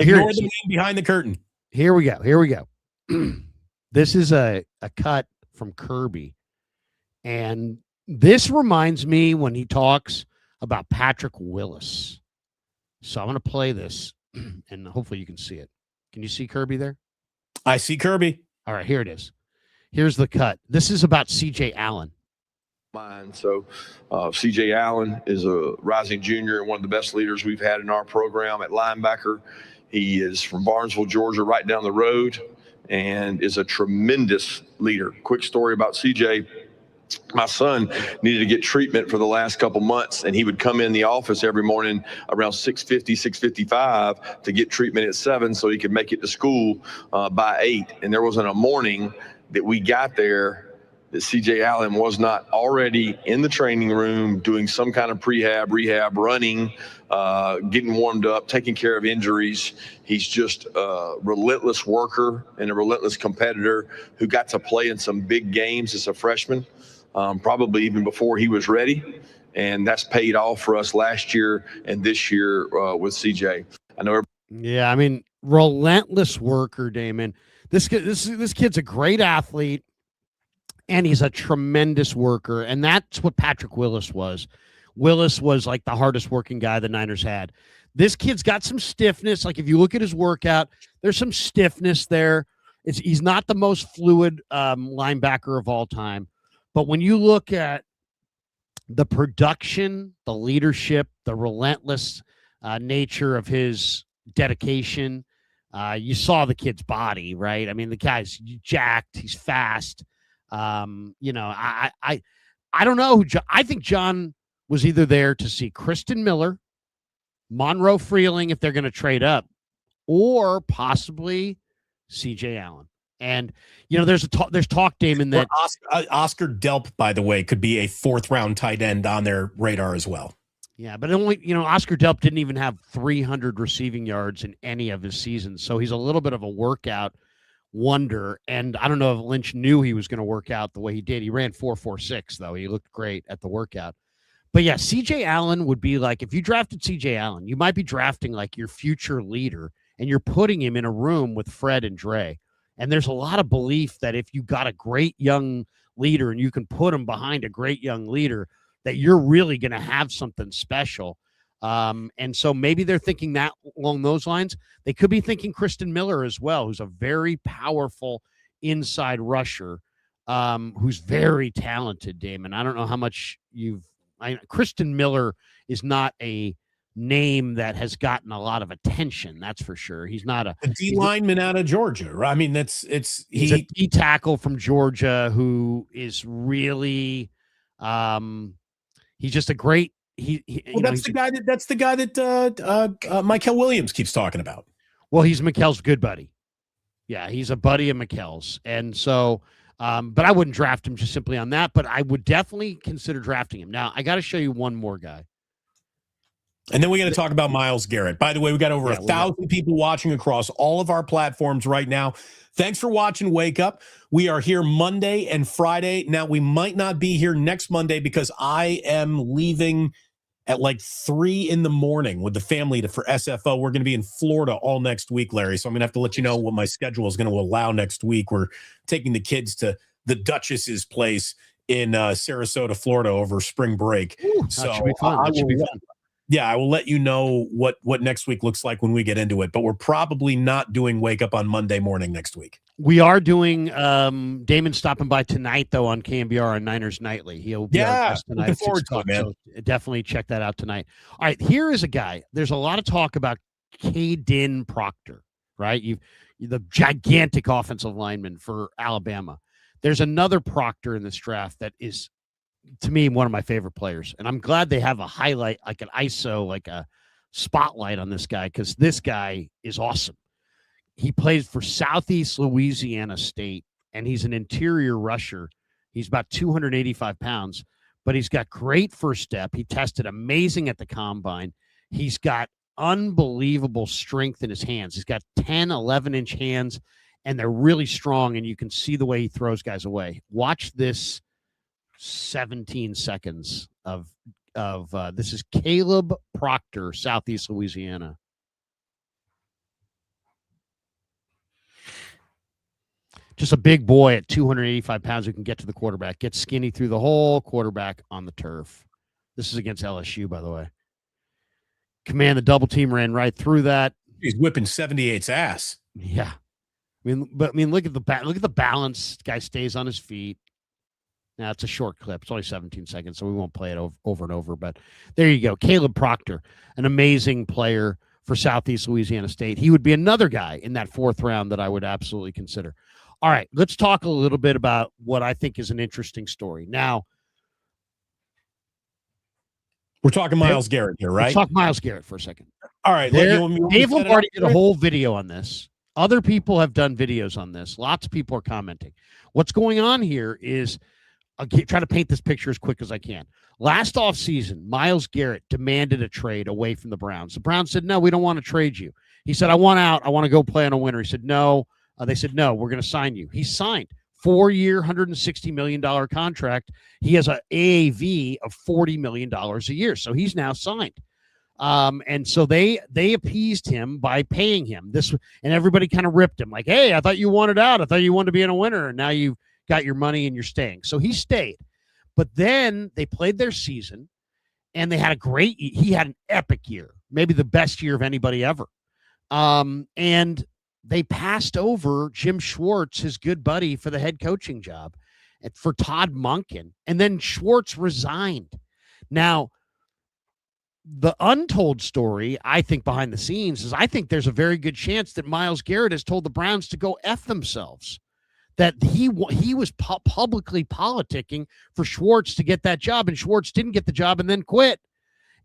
Ignore the man behind the curtain. Here we go. This is a cut from Kirby. And this reminds me when he talks about Patrick Willis. So I'm going to play this, and hopefully you can see it. Can you see Kirby there? I see Kirby. All right, here it is. Here's the cut. This is about C.J. Allen. So C.J. Allen is a rising junior and one of the best leaders we've had in our program at linebacker. He is from Barnesville, Georgia, right down the road, and is a tremendous leader. Quick story about CJ. My son needed to get treatment for the last couple months, and he would come in the office every morning around 6:50, 6:55 to get treatment at 7 so he could make it to school by 8. And there wasn't a morning that we got there that C.J. Allen was not already in the training room doing some kind of rehab, running, getting warmed up, taking care of injuries. He's just a relentless worker and a relentless competitor who got to play in some big games as a freshman, probably even before he was ready. And that's paid off for us last year and this year with CJ. I know. Yeah, I mean, relentless worker, Damon. This kid's a great athlete. And he's a tremendous worker. And that's what Patrick Willis was. Willis was like the hardest working guy the Niners had. This kid's got some stiffness. Like if you look at his workout, there's some stiffness there. He's not the most fluid linebacker of all time. But when you look at the production, the leadership, the relentless nature of his dedication, you saw the kid's body, right? I mean, the guy's jacked. He's fast. I don't know who I think John was either there to see Kristen Miller, Monroe Freeling if they're going to trade up, or possibly C.J. Allen. And there's talk, Damon, that Oscar Delp, by the way, could be a 4th round tight end on their radar as well. Yeah, but only Oscar Delp didn't even have 300 receiving yards in any of his seasons, so he's a little bit of a workout wonder. And I don't know if Lynch knew he was going to work out the way he did. He ran 4.46 though. He looked great at the workout. But yeah, CJ Allen would be like, if you drafted CJ Allen, you might be drafting like your future leader, and you're putting him in a room with Fred and Dre. And there's a lot of belief that if you got a great young leader and you can put him behind a great young leader, that you're really going to have something special. And so maybe they're thinking that along those lines. They could be thinking Kristen Miller as well, who's a very powerful inside rusher, who's very talented, Damon. I don't know how much Kristen Miller is not a name that has gotten a lot of attention. That's for sure. He's not a D lineman out of Georgia. Right? I mean, he's a D tackle from Georgia who is really, he's just a great. That's the guy that Michael Williams keeps talking about. Well, he's Mikel's good buddy. Yeah, he's a buddy of Mikel's, and so. But I wouldn't draft him just simply on that. But I would definitely consider drafting him. Now, I got to show you one more guy. And then we got to talk about Myles Garrett. By the way, we got over 1,000 people watching across all of our platforms right now. Thanks for watching Wake Up. We are here Monday and Friday. Now, we might not be here next Monday because I am leaving at like 3 a.m. with the family for SFO. We're going to be in Florida all next week, Larry. So I'm going to have to let you know what my schedule is going to allow next week. We're taking the kids to the Duchess's place in Sarasota, Florida over spring break. Ooh, so that should be fun. That should be fun. Yeah, I will let you know what next week looks like when we get into it. But we're probably not doing Wake Up on Monday morning next week. We are doing Damon stopping by tonight, though, on KMBR on Niners Nightly. He'll be our guest tonight. Looking forward to it, man. So definitely check that out tonight. All right, here is a guy. There's a lot of talk about Caden Proctor, right? The gigantic offensive lineman for Alabama. There's another Proctor in this draft that is, to me, one of my favorite players. And I'm glad they have a highlight, like an ISO, like a spotlight on this guy, because this guy is awesome. He plays for Southeast Louisiana State, and he's an interior rusher. He's about 285 pounds, but he's got great first step. He tested amazing at the combine. He's got unbelievable strength in his hands. He's got 10, 11-inch hands, and they're really strong, and you can see the way he throws guys away. Watch this 17 seconds of this is Caleb Proctor, Southeast Louisiana. Just a big boy at 285 pounds who can get to the quarterback, get skinny through the whole quarterback on the turf. This is against LSU, by the way. Command the double team, ran right through that. He's whipping 78's ass. Yeah. Look at the balance. Guy stays on his feet. Now, it's a short clip. It's only 17 seconds, so we won't play it over and over. But there you go. Caleb Proctor, an amazing player for Southeast Louisiana State. He would be another guy in that 4th round that I would absolutely consider. All right, let's talk a little bit about what I think is an interesting story. Now, we're talking Myles Garrett here, right? Let's talk Myles Garrett for a second. All right. Dave Lombardi did a whole video on this. Other people have done videos on this. Lots of people are commenting. What's going on here is, I'll try to paint this picture as quick as I can. Last offseason, Myles Garrett demanded a trade away from the Browns. The Browns said, no, we don't want to trade you. He said, I want out. I want to go play on a winner. He said, no. They said, no, we're going to sign you. He signed 4-year, $160 million contract. He has an AAV of $40 million a year. So he's now signed. And so they appeased him by paying him this, and everybody kind of ripped him like, hey, I thought you wanted out. I thought you wanted to be in a winner. And now you've got your money and you're staying. So he stayed. But then they played their season and they had he had an epic year, maybe the best year of anybody ever. And they passed over Jim Schwartz, his good buddy, for the head coaching job for Todd Monken. And then Schwartz resigned. Now, the untold story, I think, behind the scenes is I think there's a very good chance that Myles Garrett has told the Browns to go F themselves, that he was publicly politicking for Schwartz to get that job, and Schwartz didn't get the job and then quit.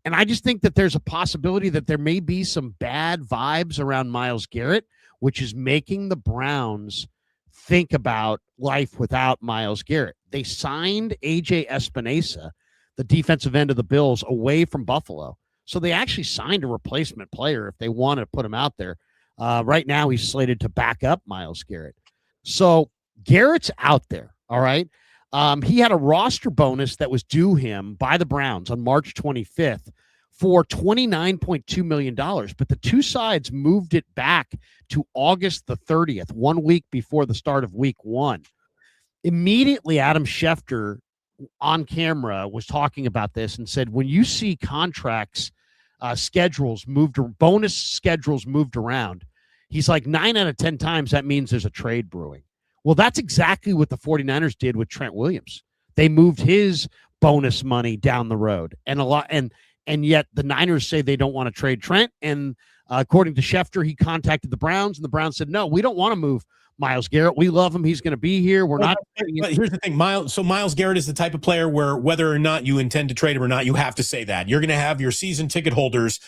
And I just think that there's a possibility that there may be some bad vibes around Myles Garrett, which is making the Browns think about life without Myles Garrett. They signed A.J. Espinosa, the defensive end of the Bills, away from Buffalo. So they actually signed a replacement player if they want to put him out there. Right now, he's slated to back up Myles Garrett. So Garrett's out there, all right? He had a roster bonus that was due him by the Browns on March 25th for $29.2 million. But the two sides moved it back to August the 30th, 1 week before the start of week 1. Immediately, Adam Schefter on camera was talking about this and said, when you see contracts bonus schedules moved around. He's like 9 out of 10 times that means there's a trade brewing. Well, that's exactly what the 49ers did with Trent Williams. They moved his bonus money down the road, and yet the Niners say they don't want to trade Trent. And according to Schefter, he contacted the Browns, and the Browns said, no, we don't want to move Myles Garrett. We love him. He's going to be here. We're not. But here's the thing, Myles Garrett is the type of player where whether or not you intend to trade him or not, you have to say that. You're going to have your season ticket holders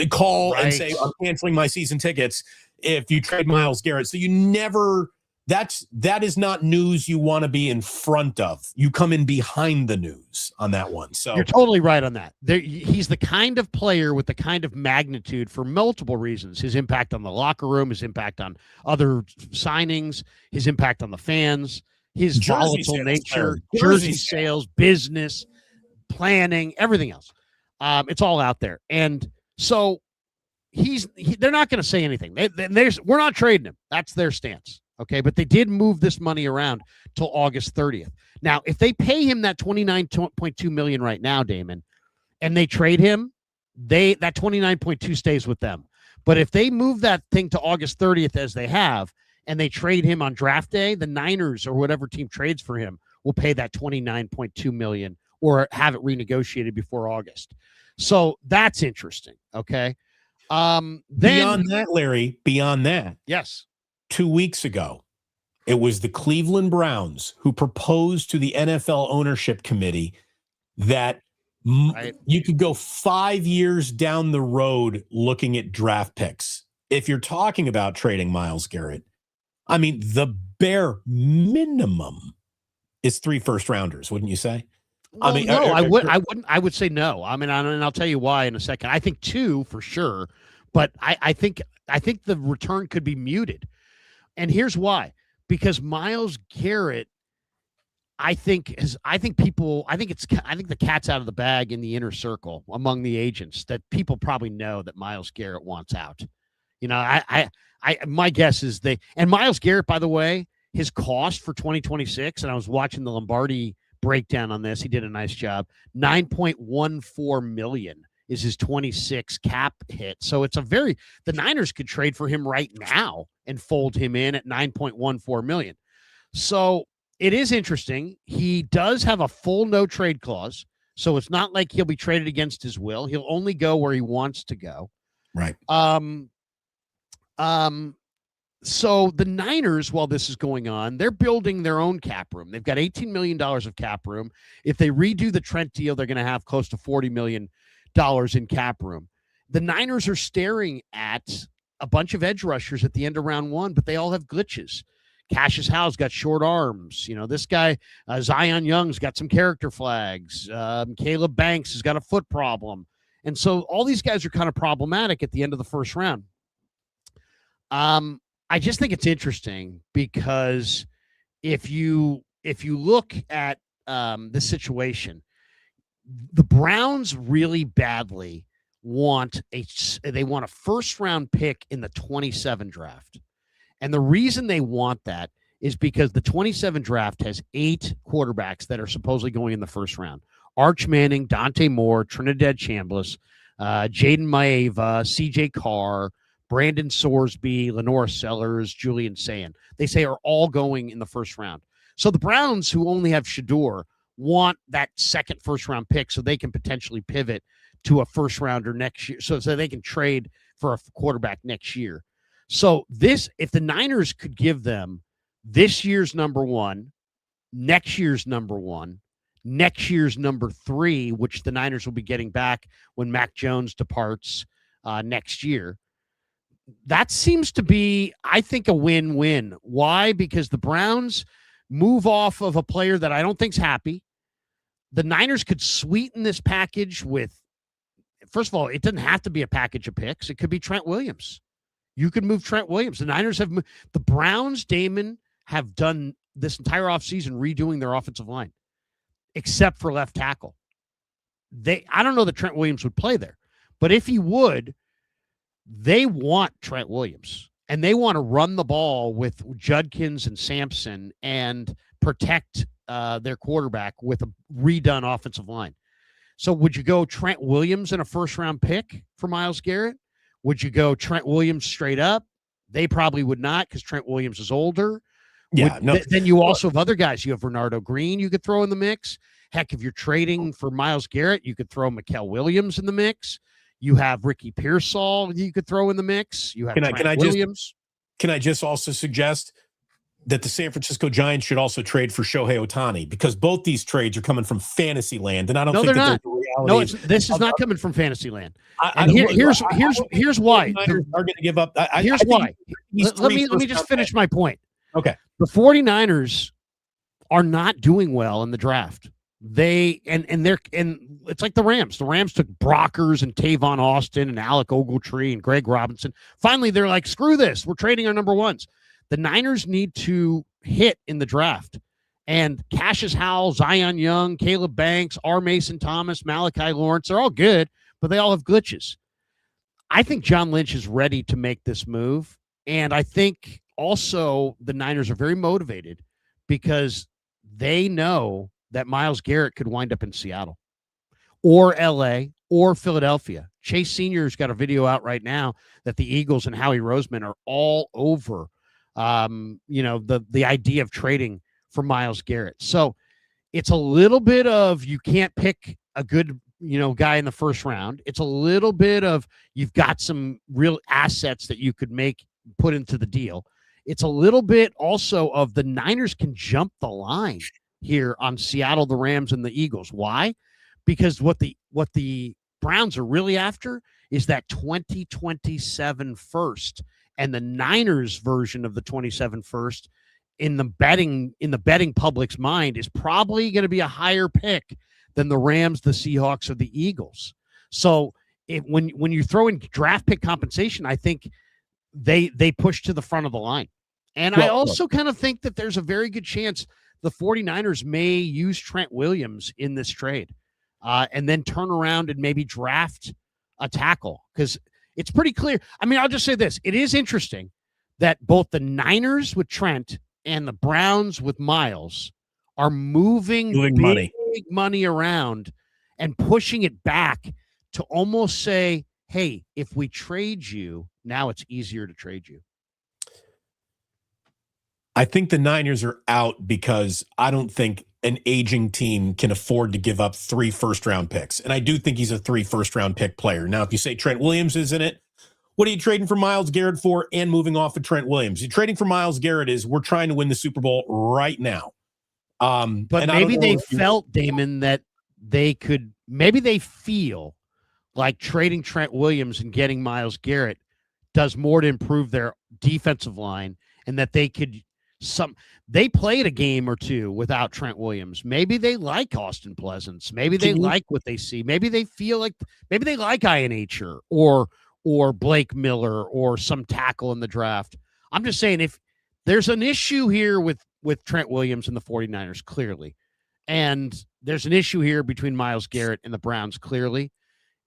call and say, I'm canceling my season tickets if you trade Myles Garrett. So you never. That is not news you want to be in front of. You come in behind the news on that one. So you're totally right on that. He's the kind of player with the kind of magnitude for multiple reasons. His impact on the locker room, his impact on other signings, his impact on the fans, his volatile nature, jersey sales, business, planning, everything else. It's all out there. And so they're not going to say anything. We're not trading him. That's their stance. Okay, but they did move this money around till August 30th. Now, if they pay him that $29.2 million right now, Damon, and they trade him, that $29.2 stays with them. But if they move that thing to August 30th as they have, and they trade him on draft day, the Niners or whatever team trades for him will pay that $29.2 million or have it renegotiated before August. So that's interesting. Okay. Beyond that, Larry, yes. 2 weeks ago, it was the Cleveland Browns who proposed to the NFL ownership committee that you could go 5 years down the road looking at draft picks. If you're talking about trading Myles Garrett, I mean, the bare minimum is 3 first-rounders, wouldn't you say? Well, I mean, no, I wouldn't. I would say no. I mean, and I'll tell you why in a second. I think 2 for sure, but I think the return could be muted. And here's why: because Myles Garrett, I think the cat's out of the bag in the inner circle among the agents that people probably know that Myles Garrett wants out. You know, my guess is and Myles Garrett, by the way, his cost for 2026, and I was watching the Lombardi breakdown on this. He did a nice job. $9.14 million is his 26 cap hit. So it's the Niners could trade for him right now and fold him in at $9.14 million. So it is interesting. He does have a full no trade clause. So it's not like he'll be traded against his will. He'll only go where he wants to go. Right. So the Niners, while this is going on, they're building their own cap room. They've got $18 million of cap room. If they redo the Trent deal, they're going to have close to $40 million in cap room. The Niners are staring at a bunch of edge rushers at the end of round 1, but they all have glitches. Cassius Howe's got short arms. You know, this guy, Zion Young's got some character flags. Caleb Banks has got a foot problem. And so all these guys are kind of problematic at the end of the first round. I just think it's interesting because if you look at this situation, the Browns really badly want a first round pick in the 27 draft. And the reason they want that is because the 27 draft has 8 quarterbacks that are supposedly going in the first round. Arch Manning, Dante Moore, Trinidad Chambliss, Jaden Maeva, CJ Carr, Brandon Sorsby, Lenore Sellers, Julian Sayin. They say are all going in the first round. So the Browns, who only have Shador, want that second first round pick so they can potentially pivot to a first rounder next year. So they can trade for a quarterback next year. So if the Niners could give them this year's number 1, next year's number 1, next year's number 3, which the Niners will be getting back when Mac Jones departs next year, that seems to be, I think, a win-win. Why? Because the Browns move off of a player that I don't think's happy. The Niners could sweeten this package with, first of all, it doesn't have to be a package of picks. It could be Trent Williams. You could move Trent Williams. The Niners have moved. The Browns, Damon, have done this entire offseason redoing their offensive line, except for left tackle. I don't know that Trent Williams would play there, but if he would, they want Trent Williams, and they want to run the ball with Judkins and Sampson and protect their quarterback with a redone offensive line. So would you go Trent Williams in a first-round pick for Myles Garrett? Would you go Trent Williams straight up? They probably would not because Trent Williams is older. Yeah, Then you also have other guys. You have Renardo Green you could throw in the mix. Heck, if you're trading for Myles Garrett, you could throw Mikael Williams in the mix. You have Ricky Pearsall you could throw in the mix. You have Trent Williams. Can I just also suggest that the San Francisco Giants should also trade for Shohei Ohtani, because both these trades are coming from fantasy land, and I don't think they're that not. No, this is not coming from fantasy land. And here's why. Are going to give up. Here's why. Let me just finish my point. Okay. The 49ers are not doing well in the draft. They're it's like the Rams. The Rams took Brockers and Tavon Austin and Alec Ogletree and Greg Robinson. Finally, they're like, screw this. We're trading our number ones. The Niners need to hit in the draft. And Cassius Howell, Zion Young, Caleb Banks, R. Mason Thomas, Malachi Lawrence, they're all good, but they all have glitches. I think John Lynch is ready to make this move. And I think also the Niners are very motivated because they know that Myles Garrett could wind up in Seattle or LA or Philadelphia. Chase Sr.'s got a video out right now that the Eagles and Howie Roseman are all over the idea of trading for Myles Garrett. So it's a little bit of you can't pick a good guy in the first round. It's a little bit of you've got some real assets that you could put into the deal. It's a little bit also of the Niners can jump the line here on Seattle, the Rams, and the Eagles. Why? Because what the Browns are really after is that 2027 first. And the Niners version of the 27 first in the betting public's mind is probably going to be a higher pick than the Rams, the Seahawks, or the Eagles. So when you throw in draft pick compensation, I think they push to the front of the line. And I also kind of think that there's a very good chance the 49ers may use Trent Williams in this trade and then turn around and maybe draft a tackle, because it's pretty clear. I mean, I'll just say this. It is interesting that both the Niners with Trent and the Browns with Myles are moving big money around and pushing it back to almost say, hey, if we trade you, now it's easier to trade you. I think the Niners are out because I don't think an aging team can afford to give up 3 first-round picks. And I do think he's a 3 first-round pick player. Now, if you say Trent Williams is in it, what are you trading for Myles Garrett for and moving off of Trent Williams? You're trading for Myles Garrett is we're trying to win the Super Bowl right now. But maybe they felt, Damon, that they could – maybe they feel like trading Trent Williams and getting Myles Garrett does more to improve their defensive line, and that they could – they played a game or two without Trent Williams. Maybe they like Austin Pleasance. Maybe they like what they see. Maybe they feel like maybe they like Ian Acher or Blake Miller or some tackle in the draft. I'm just saying, if there's an issue here with Trent Williams and the 49ers, clearly, and there's an issue here between Myles Garrett and the Browns, clearly,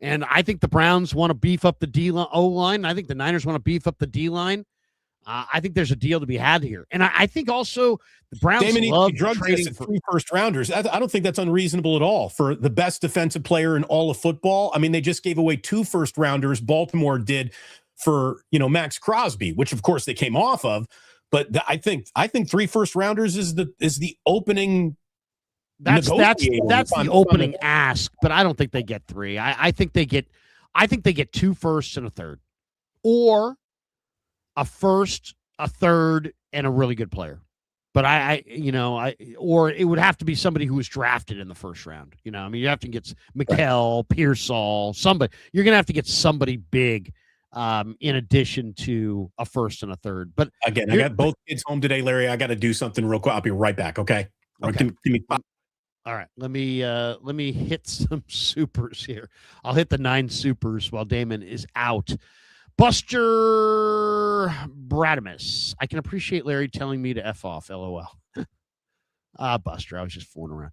and I think the Browns want to beef up the O-line. I think the Niners want to beef up the D-line. I think there's a deal to be had here. And I think also the Browns love trading for 3 first-rounders. I don't think that's unreasonable at all for the best defensive player in all of football. I mean, they just gave away 2 first-rounders. Baltimore did for, Max Crosby, which, of course, they came off of. But I think 3 first-rounders is the opening. That's the opening ask, but I don't think they get 3. I think they get 2 firsts and a third, or a first, a third, and a really good player. But or it would have to be somebody who was drafted in the first round. You have to get Mikael, Pearsall, somebody. You're going to have to get somebody big in addition to a first and a third. But again, I got both kids home today, Larry. I got to do something real quick. I'll be right back. Okay. Give me 5. All right. Let me hit some supers here. I'll hit the 9 supers while Damon is out. Buster Bradamus. I can appreciate Larry telling me to F off, LOL. Buster, I was just fooling around.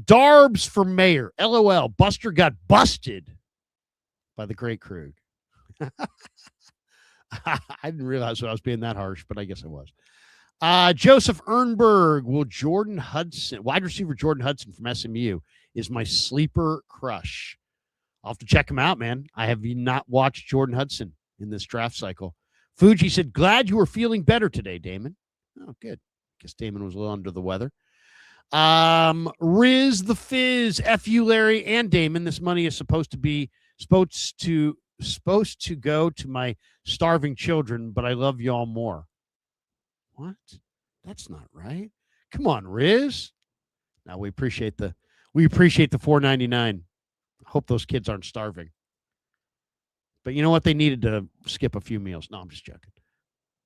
Darbs for mayor, LOL. Buster got busted by the great Krug. I didn't realize I was being that harsh, but I guess I was. Joseph Ernberg. Will wide receiver Jordan Hudson from SMU is my sleeper crush. I'll have to check him out, man. I have not watched Jordan Hudson in this draft cycle. Fuji said, glad you were feeling better today, Damon. Oh, good. Guess Damon was a little under the weather. Riz the Fizz, F you, Larry and Damon. This money is supposed to go to my starving children, but I love y'all more. What? That's not right. Come on, Riz. Now we appreciate the $4.99. Hope those kids aren't starving. But you know what? They needed to skip a few meals. No, I'm just joking.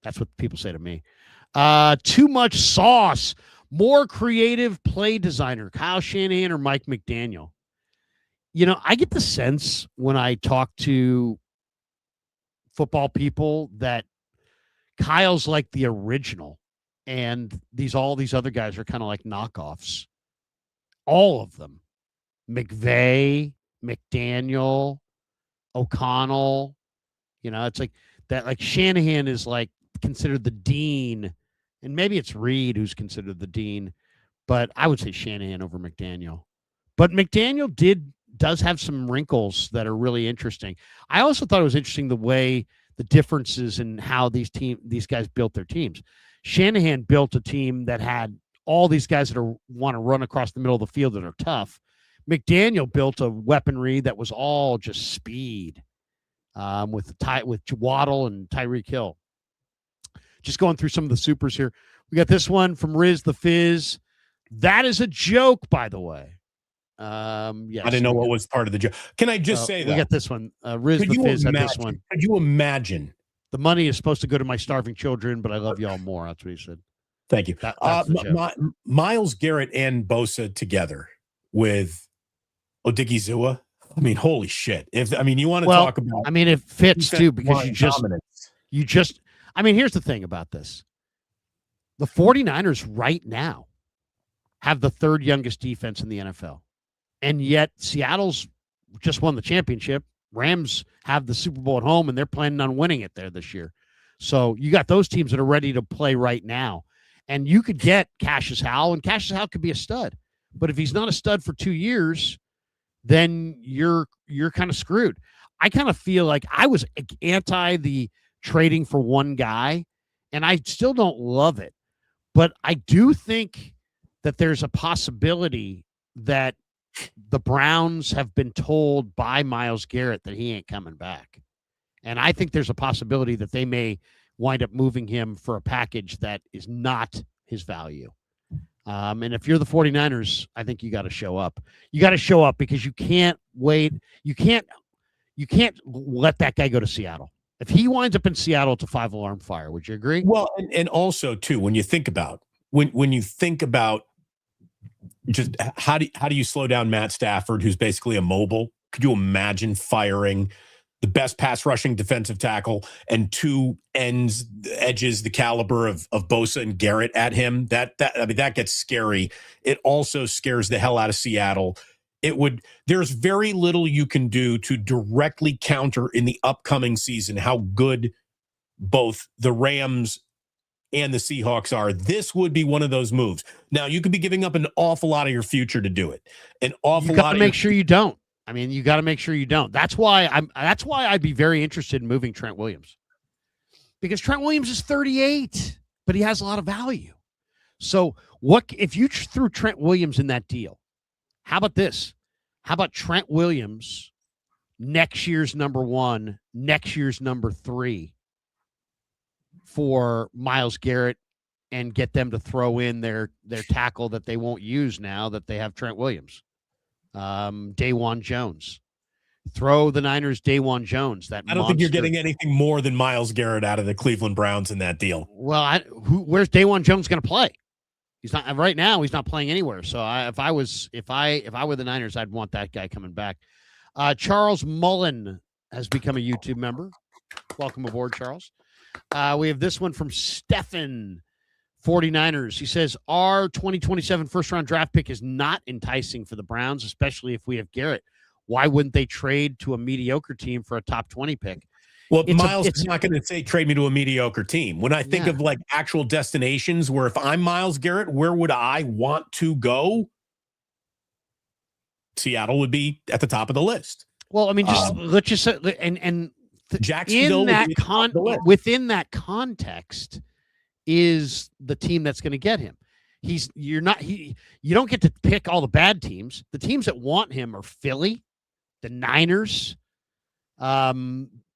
That's what people say to me. Too much sauce. More creative play designer, Kyle Shanahan or Mike McDaniel? You know, I get the sense when I talk to football people that Kyle's like the original, and all these other guys are kind of like knockoffs. All of them. McVay, McDaniel, O'Connell. You know, it's like that. Like Shanahan is like considered the dean, and maybe it's Reed who's considered the dean, but I would say Shanahan over McDaniel. But McDaniel does have some wrinkles that are really interesting. I also thought it was interesting the way the differences in how these guys built their teams. Shanahan built a team that had all these guys that want to run across the middle of the field that are tough. McDaniel built a weaponry that was all just speed, with Waddle and Tyreek Hill. Just going through some of the supers here. We got this one from Riz the Fizz. That is a joke, by the way. Yes, I didn't know what was part of the joke. Can I just say that? We got this one. Riz the Fizz had this one. Could you imagine? The money is supposed to go to my starving children, but I love y'all more. That's what he said. Thank you. Myles Garrett and Bosa together with Odigizua. I mean, holy shit. You want to talk about. I mean, it fits too because you just. I mean, here's the thing about this. The 49ers right now have the third youngest defense in the NFL. And yet Seattle's just won the championship. Rams have the Super Bowl at home, and they're planning on winning it there this year. So you got those teams that are ready to play right now. And you could get Cassius Howell, and Cassius Howell could be a stud. But if he's not a stud for 2 years, then you're kind of screwed. I kind of feel like I was anti the trading for one guy, and I still don't love it. But I do think that there's a possibility that the Browns have been told by Myles Garrett that he ain't coming back. And I think there's a possibility that they may wind up moving him for a package that is not his value. And if you're the 49ers, I think you got to show up. You got to show up because you can't wait. You can't let that guy go to Seattle. If he winds up in Seattle, it's a 5-alarm fire. Would you agree? Well, and also too, when you think about just how do you slow down Matt Stafford, who's basically immobile? Could you imagine firing the best pass rushing defensive tackle and two edges the caliber of Bosa and Garrett at him? That gets scary. It also scares the hell out of Seattle. There's very little you can do to directly counter in the upcoming season how good both the Rams and the Seahawks are. This would be one of those moves. Now, you could be giving up an awful lot of your future to do it. You got to make sure you don't. I mean, you got to make sure you don't. That's why I'd be very interested in moving Trent Williams. Because Trent Williams is 38, but he has a lot of value. So, what if you threw Trent Williams in that deal? How about this? How about Trent Williams, next year's number 1, next year's number 3 for Myles Garrett, and get them to throw in their tackle that they won't use now that they have Trent Williams. Dawan Jones. Throw the Niners Dawan Jones. I don't think you're getting anything more than Myles Garrett out of the Cleveland Browns in that deal. Well, where's Dawan Jones going to play? He's not right now. He's not playing anywhere. So if I were the Niners, I'd want that guy coming back. Charles Mullen has become a YouTube member. Welcome aboard, Charles. We have this one from Stefan, 49ers. He says, our 2027 first-round draft pick is not enticing for the Browns, especially if we have Garrett. Why wouldn't they trade to a mediocre team for a top 20 pick? Well, Myles is not going to say trade me to a mediocre team. When I think of like actual destinations where if I'm Myles Garrett, where would I want to go? Seattle would be at the top of the list. Well, I mean, let's just say, Jacksonville in that within that context is the team that's going to get him. You don't get to pick all the bad teams. The teams that want him are Philly, the Niners,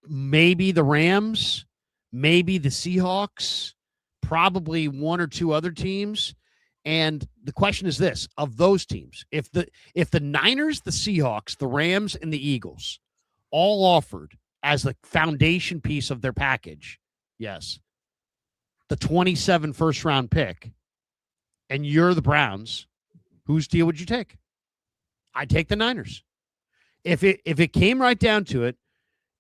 maybe the Rams, maybe the Seahawks, probably one or two other teams. And the question is this: of those teams, if the Niners, the Seahawks, the Rams, and the Eagles all offered as the foundation piece of their package, yes, the 27 first-round pick, and you're the Browns, whose deal would you take? I'd take the Niners. If it came right down to it,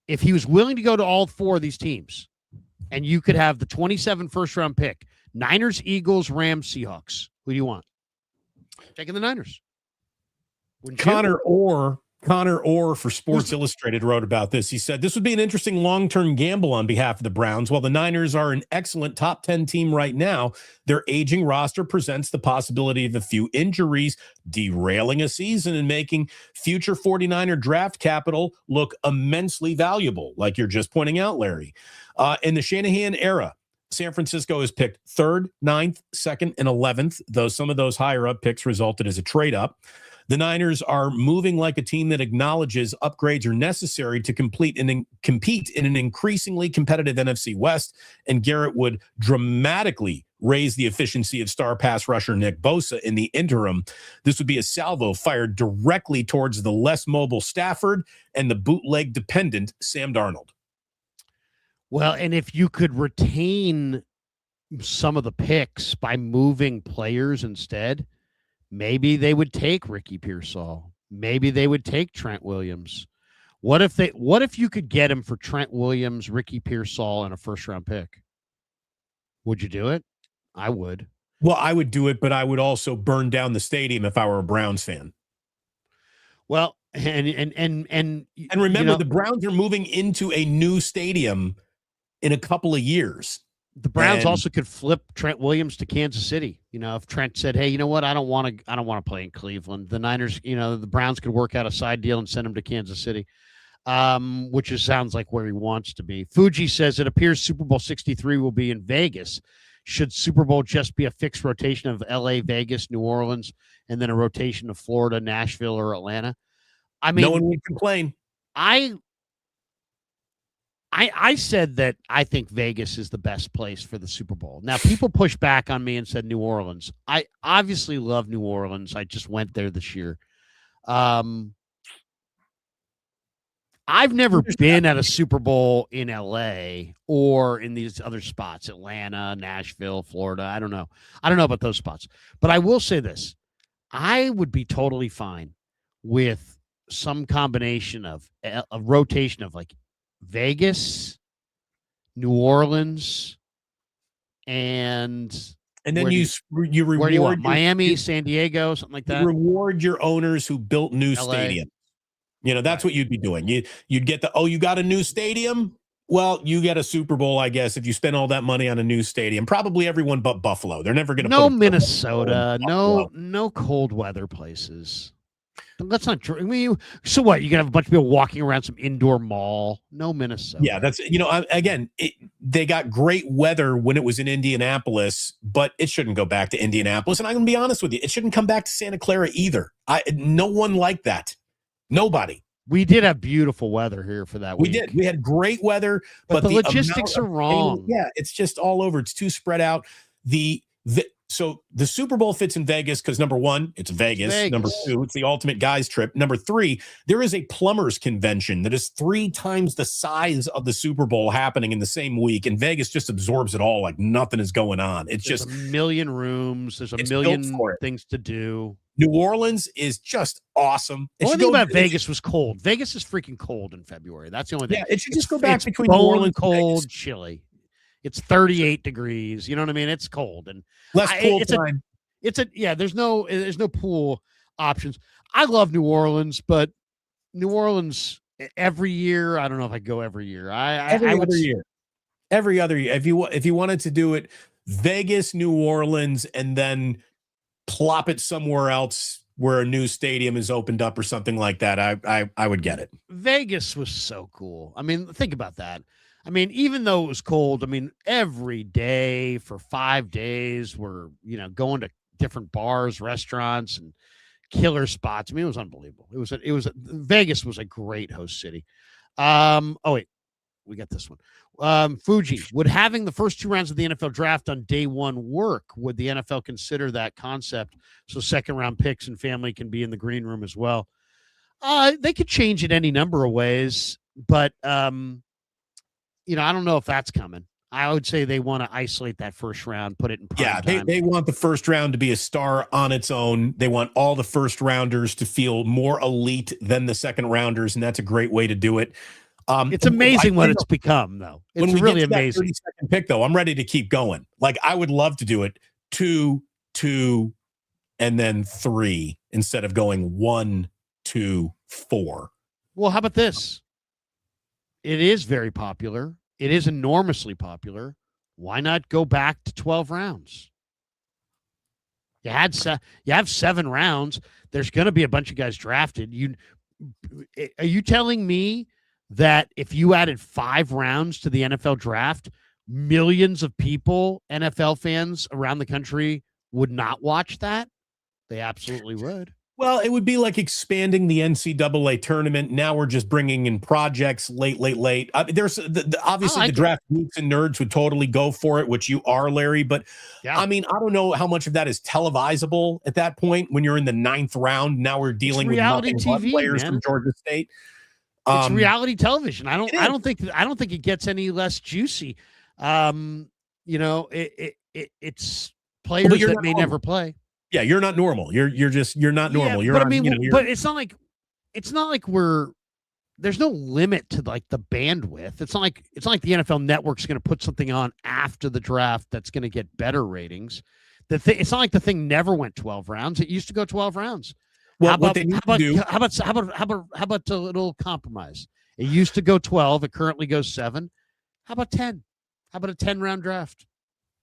if he was willing to go to all four of these teams, and you could have the 27 first-round pick, Niners, Eagles, Rams, Seahawks, who do you want? Taking the Niners. Connor Orr for Sports Illustrated wrote about this. He said, this would be an interesting long-term gamble on behalf of the Browns. While the Niners are an excellent top 10 team right now, their aging roster presents the possibility of a few injuries derailing a season and making future 49er draft capital look immensely valuable, like you're just pointing out, Larry. In the Shanahan era, San Francisco has picked 3rd, 9th, 2nd, and 11th, though some of those higher-up picks resulted as a trade-up. The Niners are moving like a team that acknowledges upgrades are necessary to compete in an increasingly competitive NFC West, and Garrett would dramatically raise the efficiency of star pass rusher Nick Bosa in the interim. This would be a salvo fired directly towards the less mobile Stafford and the bootleg-dependent Sam Darnold. Well, and if you could retain some of the picks by moving players instead, maybe they would take Ricky Pearsall. Maybe they would take Trent Williams. What if you could get him for Trent Williams, Ricky Pearsall, and a first-round pick? Would you do it? I would. Well, I would do it, but I would also burn down the stadium if I were a Browns fan. Well, and remember, the Browns are moving into a new stadium in a couple of years. The Browns also could flip Trent Williams to Kansas City. If Trent said, "Hey, you know what? I don't want to play in Cleveland." The Niners, the Browns could work out a side deal and send him to Kansas City, which sounds like where he wants to be. Fuji says it appears Super Bowl 63 will be in Vegas. Should Super Bowl just be a fixed rotation of LA, Vegas, New Orleans, and then a rotation of Florida, Nashville, or Atlanta? I mean, no one would complain. I said that I think Vegas is the best place for the Super Bowl. Now, people pushed back on me and said New Orleans. I obviously love New Orleans. I just went there this year. I've never been at a Super Bowl in LA or in these other spots, Atlanta, Nashville, Florida. I don't know about those spots. But I will say this. I would be totally fine with some combination of a rotation of like Vegas, New Orleans, and then you reward where do you want? Miami, San Diego, something like that. You reward your owners who built new stadiums. That's what you'd be doing. You'd get you got a new stadium. Well, you get a Super Bowl, I guess, if you spend all that money on a new stadium. Probably everyone but Buffalo. They're never going to put Minnesota, no cold weather places. Let's not. I mean, so what? You gonna have a bunch of people walking around some indoor mall? No, Minnesota. Yeah, that's they got great weather when it was in Indianapolis, but it shouldn't go back to Indianapolis. And I'm gonna be honest with you, it shouldn't come back to Santa Clara either. No one liked that. Nobody. We did have beautiful weather here for that week. We did. We had great weather, but the logistics are wrong. It's just all over. It's too spread out. So the Super Bowl fits in Vegas because, number one, it's Vegas. Number two, it's the ultimate guys trip. Number three, there is a plumbers convention that is 3 times the size of the Super Bowl happening in the same week. And Vegas just absorbs it all like nothing is going on. There's just a million rooms. There's a million things to do. New Orleans is just awesome. The only thing about Vegas was cold. Vegas is freaking cold in February. That's the only thing. Yeah, it should just go back between New Orleans cold, chilly. It's 38 degrees. You know what I mean? It's cold and less cool time. There's no pool options. I love New Orleans, but New Orleans every year. I don't know if I go every year. Every other year. If you wanted to do it, Vegas, New Orleans, and then plop it somewhere else where a new stadium is opened up or something like that, I would get it. Vegas was so cool. I mean, think about that. I mean, even though it was cold, I mean, every day for 5 days we're, going to different bars, restaurants, and killer spots. I mean, it was unbelievable. Vegas was a great host city. Oh wait, we got this one. Fuji, would having the first 2 rounds of the NFL draft on day 1 work? Would the NFL consider that concept so second round picks and family can be in the green room as well? They could change it any number of ways, but I don't know if that's coming. I would say they want to isolate that first round, put it in prime time. They want the first round to be a star on its own. They want all the first rounders to feel more elite than the second rounders, and that's a great way to do it. It's amazing what it's become, though. It's really amazing. 32nd pick, though, I'm ready to keep going. Like, I would love to do it 2, 2, and then 3 instead of going 1, 2, 4. Well, how about this? It is very popular. It is enormously popular. Why not go back to 12 rounds? You have 7 rounds. There's going to be a bunch of guys drafted. Are you telling me that if you added 5 rounds to the NFL draft, millions of people, NFL fans around the country, would not watch that? They absolutely would. Well, it would be like expanding the NCAA tournament. Now we're just bringing in projects late. There's obviously the draft geeks and nerds would totally go for it, which you are, Larry. But I mean, I don't know how much of that is televisable at that point when you're in the 9th round. Now we're dealing with nothing but players from Georgia State. It's reality television. I don't think it gets any less juicy. It's players that may never play. Yeah, you're not normal. You're not normal. Yeah, but it's not like there's no limit to like the bandwidth. It's not like the NFL Network's going to put something on after the draft that's going to get better ratings. It's not like the thing never went 12 rounds. It used to go 12 rounds. Well, how about a little compromise? It used to go 12. It currently goes 7. How about 10? How about a 10-round draft?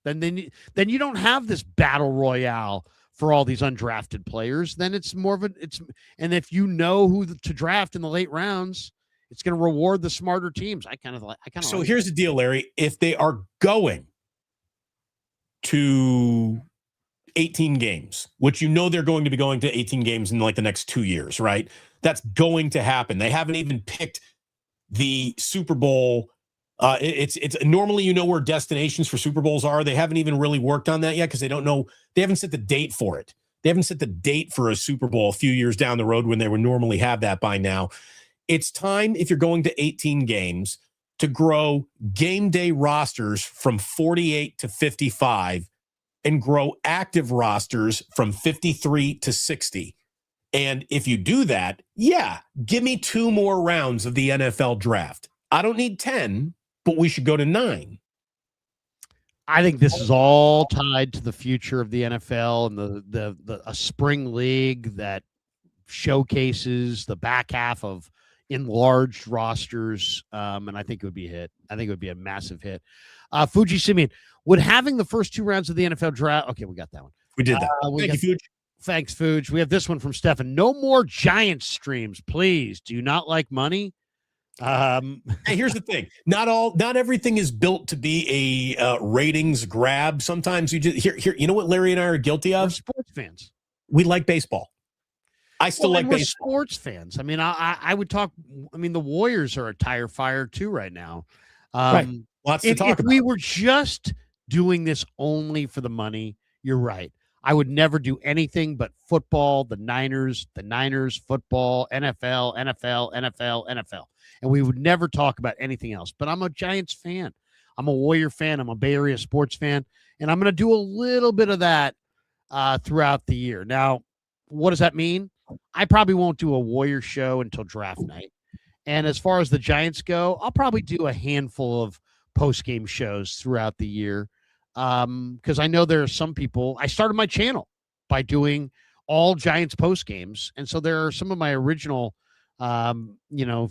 Then you don't have this battle royale for all these undrafted players. Then it's more of and if you know who to draft in the late rounds, it's going to reward the smarter teams. So here's the deal, Larry. If they are going to 18 games, which they're going to be going to 18 games in like the next 2 years, right? That's going to happen. They haven't even picked the Super Bowl. It's normally where destinations for Super Bowls are. They haven't even really worked on that yet because they don't know. They haven't set the date for it. They haven't set the date for a Super Bowl a few years down the road when they would normally have that by now. It's time, if you're going to 18 games, to grow game day rosters from 48 to 55 and grow active rosters from 53 to 60. And if you do that, give me 2 more rounds of the NFL draft. I don't need 10, but we should go to 9. I think this is all tied to the future of the NFL and a spring league that showcases the back half of enlarged rosters. And I think it would be a hit. I think it would be a massive hit. Fuji Simeon, would having the first 2 rounds of the NFL draft. Okay, we got that one. We did that. Thank you, Fuji. Thanks, Fuji. We have this one from Stefan. No more Giants streams, please. Do you not like money? Hey, here's the thing. Not everything is built to be a ratings grab. Sometimes you just here. You know what Larry and I are guilty of? We're sports fans. We like baseball. I still like baseball. We're sports fans. I mean, I would talk. I mean, the Warriors are a tire fire too right now. Right. Lots to talk about. If we were just doing this only for the money, you're right. I would never do anything but football, the Niners, football, NFL, and we would never talk about anything else. But I'm a Giants fan. I'm a Warrior fan. I'm a Bay Area sports fan, and I'm going to do a little bit of that throughout the year. Now, what does that mean? I probably won't do a Warrior show until draft night. And as far as the Giants go, I'll probably do a handful of post-game shows throughout the year. Because I know there are some people. I started my channel by doing all Giants post games, and so there are some of my original, followers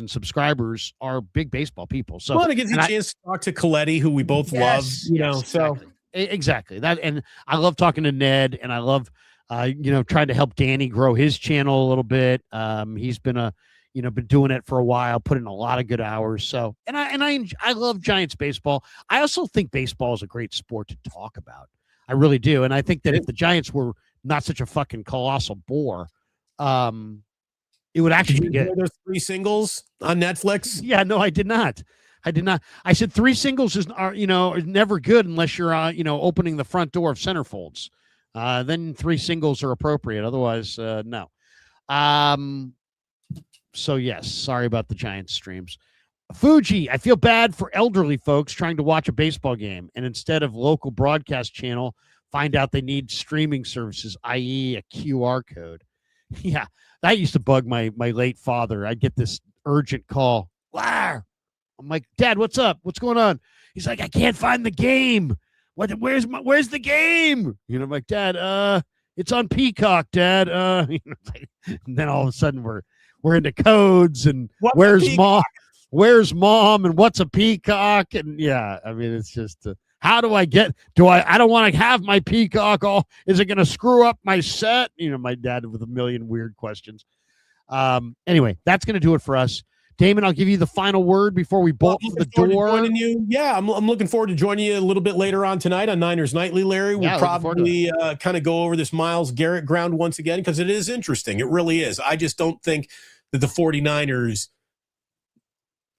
and subscribers are big baseball people. So it gives you a chance to talk to Coletti, who we both love. Exactly. That, and I love talking to Ned, and I love trying to help Danny grow his channel a little bit. He's been been doing it for a while, put in a lot of good hours. So, I love Giants baseball. I also think baseball is a great sport to talk about. I really do. And I think that if the Giants were not such a fucking colossal bore, it would actually be good. Those 3 singles on Netflix? Yeah, no, I did not. I said 3 singles is never good unless you're opening the front door of centerfolds. Then 3 singles are appropriate. Otherwise, no. So yes, sorry about the Giants streams. Fuji, I feel bad for elderly folks trying to watch a baseball game and instead of local broadcast channel, find out they need streaming services, i.e. a QR code. Yeah, that used to bug my late father. I'd get this urgent call. I'm like, Dad, what's up? What's going on? He's like, I can't find the game. Where's the game? I'm like, Dad, it's on Peacock, Dad. And then all of a sudden we're into codes and where's mom and what's a peacock? And yeah, I mean, it's just, how do I don't want to have my peacock is it going to screw up my set? My dad with a million weird questions. Anyway, that's going to do it for us. Damon, I'll give you the final word before we bolt for the door. Yeah, I'm looking forward to joining you a little bit later on tonight on Niners Nightly, Larry. We'll probably kind of go over this Myles Garrett ground once again because it is interesting. It really is. I just don't think that the 49ers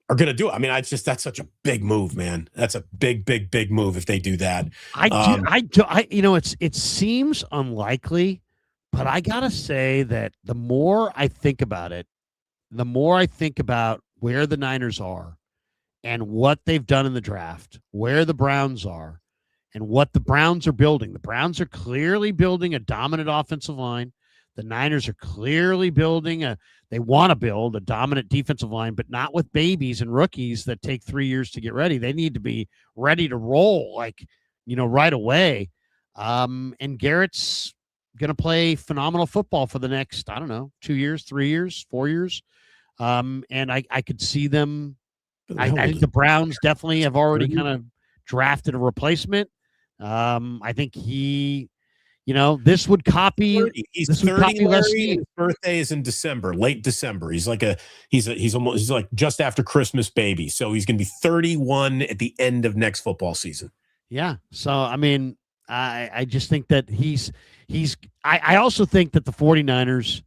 are going to do it. I mean, that's such a big move, man. That's a big, big, big move if they do that. It seems unlikely, but I got to say that the more I think about it, the more I think about where the Niners are and what they've done in the draft, where the Browns are, and what the Browns are building. The Browns are clearly building a dominant offensive line. The Niners are clearly they want to build a dominant defensive line, but not with babies and rookies that take 3 years to get ready. They need to be ready to roll, right away. And Garrett's going to play phenomenal football for the next, 2 years, 3 years, 4 years. And I could see them. I think the Browns definitely have already kind of drafted a replacement. I think this would copy. He's 30. His birthday is in December, late December. He's like he's like just after Christmas baby. So he's going to be 31 at the end of next football season. Yeah. So I mean, I just think that I also think that the 49ers,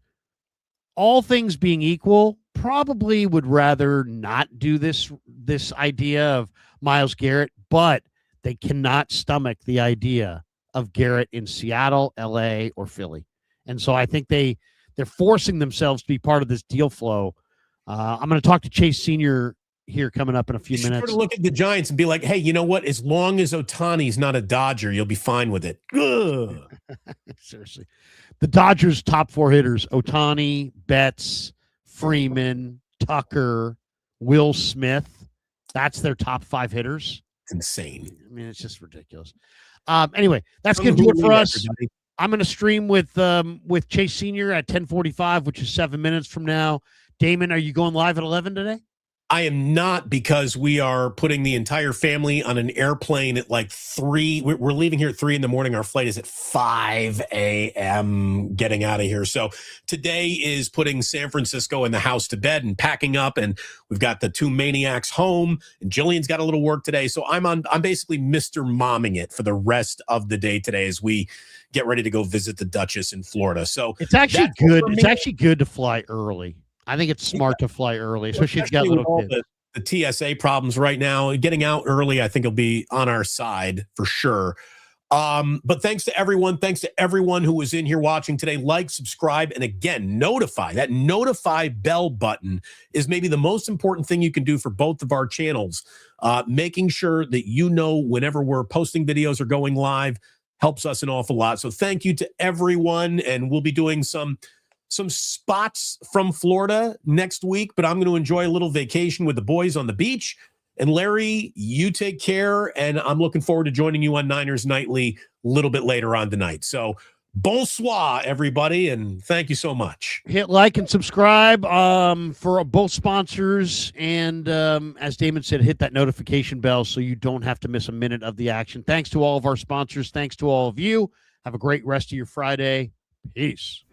all things being equal, probably would rather not do this idea of Myles Garrett, but they cannot stomach the idea of Garrett in Seattle, LA, or Philly. And so I think they're forcing themselves to be part of this deal flow. I'm going to talk to Chase Sr. here coming up in a few minutes. Sort of look at the Giants and be like, hey, you know what? As long as Ohtani's not a Dodger, you'll be fine with it. Seriously. The Dodgers' top 4 hitters, Ohtani, Betts, Freeman, Tucker, Will Smith. That's their top 5 hitters. It's insane. I mean, it's just ridiculous. Anyway, that's going to do it for us. Everybody. I'm going to stream with Chase Sr. at 10:45, which is 7 minutes from now. Damon, are you going live at 11 today? I am not, because we are putting the entire family on an airplane at like 3. We're leaving here at 3 in the morning. Our flight is at 5 a.m. getting out of here. So today is putting San Francisco and the house to bed and packing up. And we've got the 2 maniacs home, and Jillian's got a little work today. So I'm basically Mr. Momming it for the rest of the day today as we get ready to go visit the Duchess in Florida. So it's actually good. It's actually good to fly early. I think it's smart to fly early, especially if you got little kids. The TSA problems right now, getting out early, I think will be on our side for sure. But thanks to everyone. Thanks to everyone who was in here watching today. Like, subscribe, and again, notify. That notify bell button is maybe the most important thing you can do for both of our channels. Making sure that you know whenever we're posting videos or going live helps us an awful lot. So thank you to everyone, and we'll be doing some spots from Florida next week, but I'm going to enjoy a little vacation with the boys on the beach. And Larry, you take care, and I'm looking forward to joining you on Niners Nightly a little bit later on tonight. So bonsoir, everybody, and thank you so much. Hit like and subscribe for both sponsors, and as Damon said, hit that notification bell so you don't have to miss a minute of the action. Thanks to all of our sponsors. Thanks to all of you. Have a great rest of your Friday. Peace.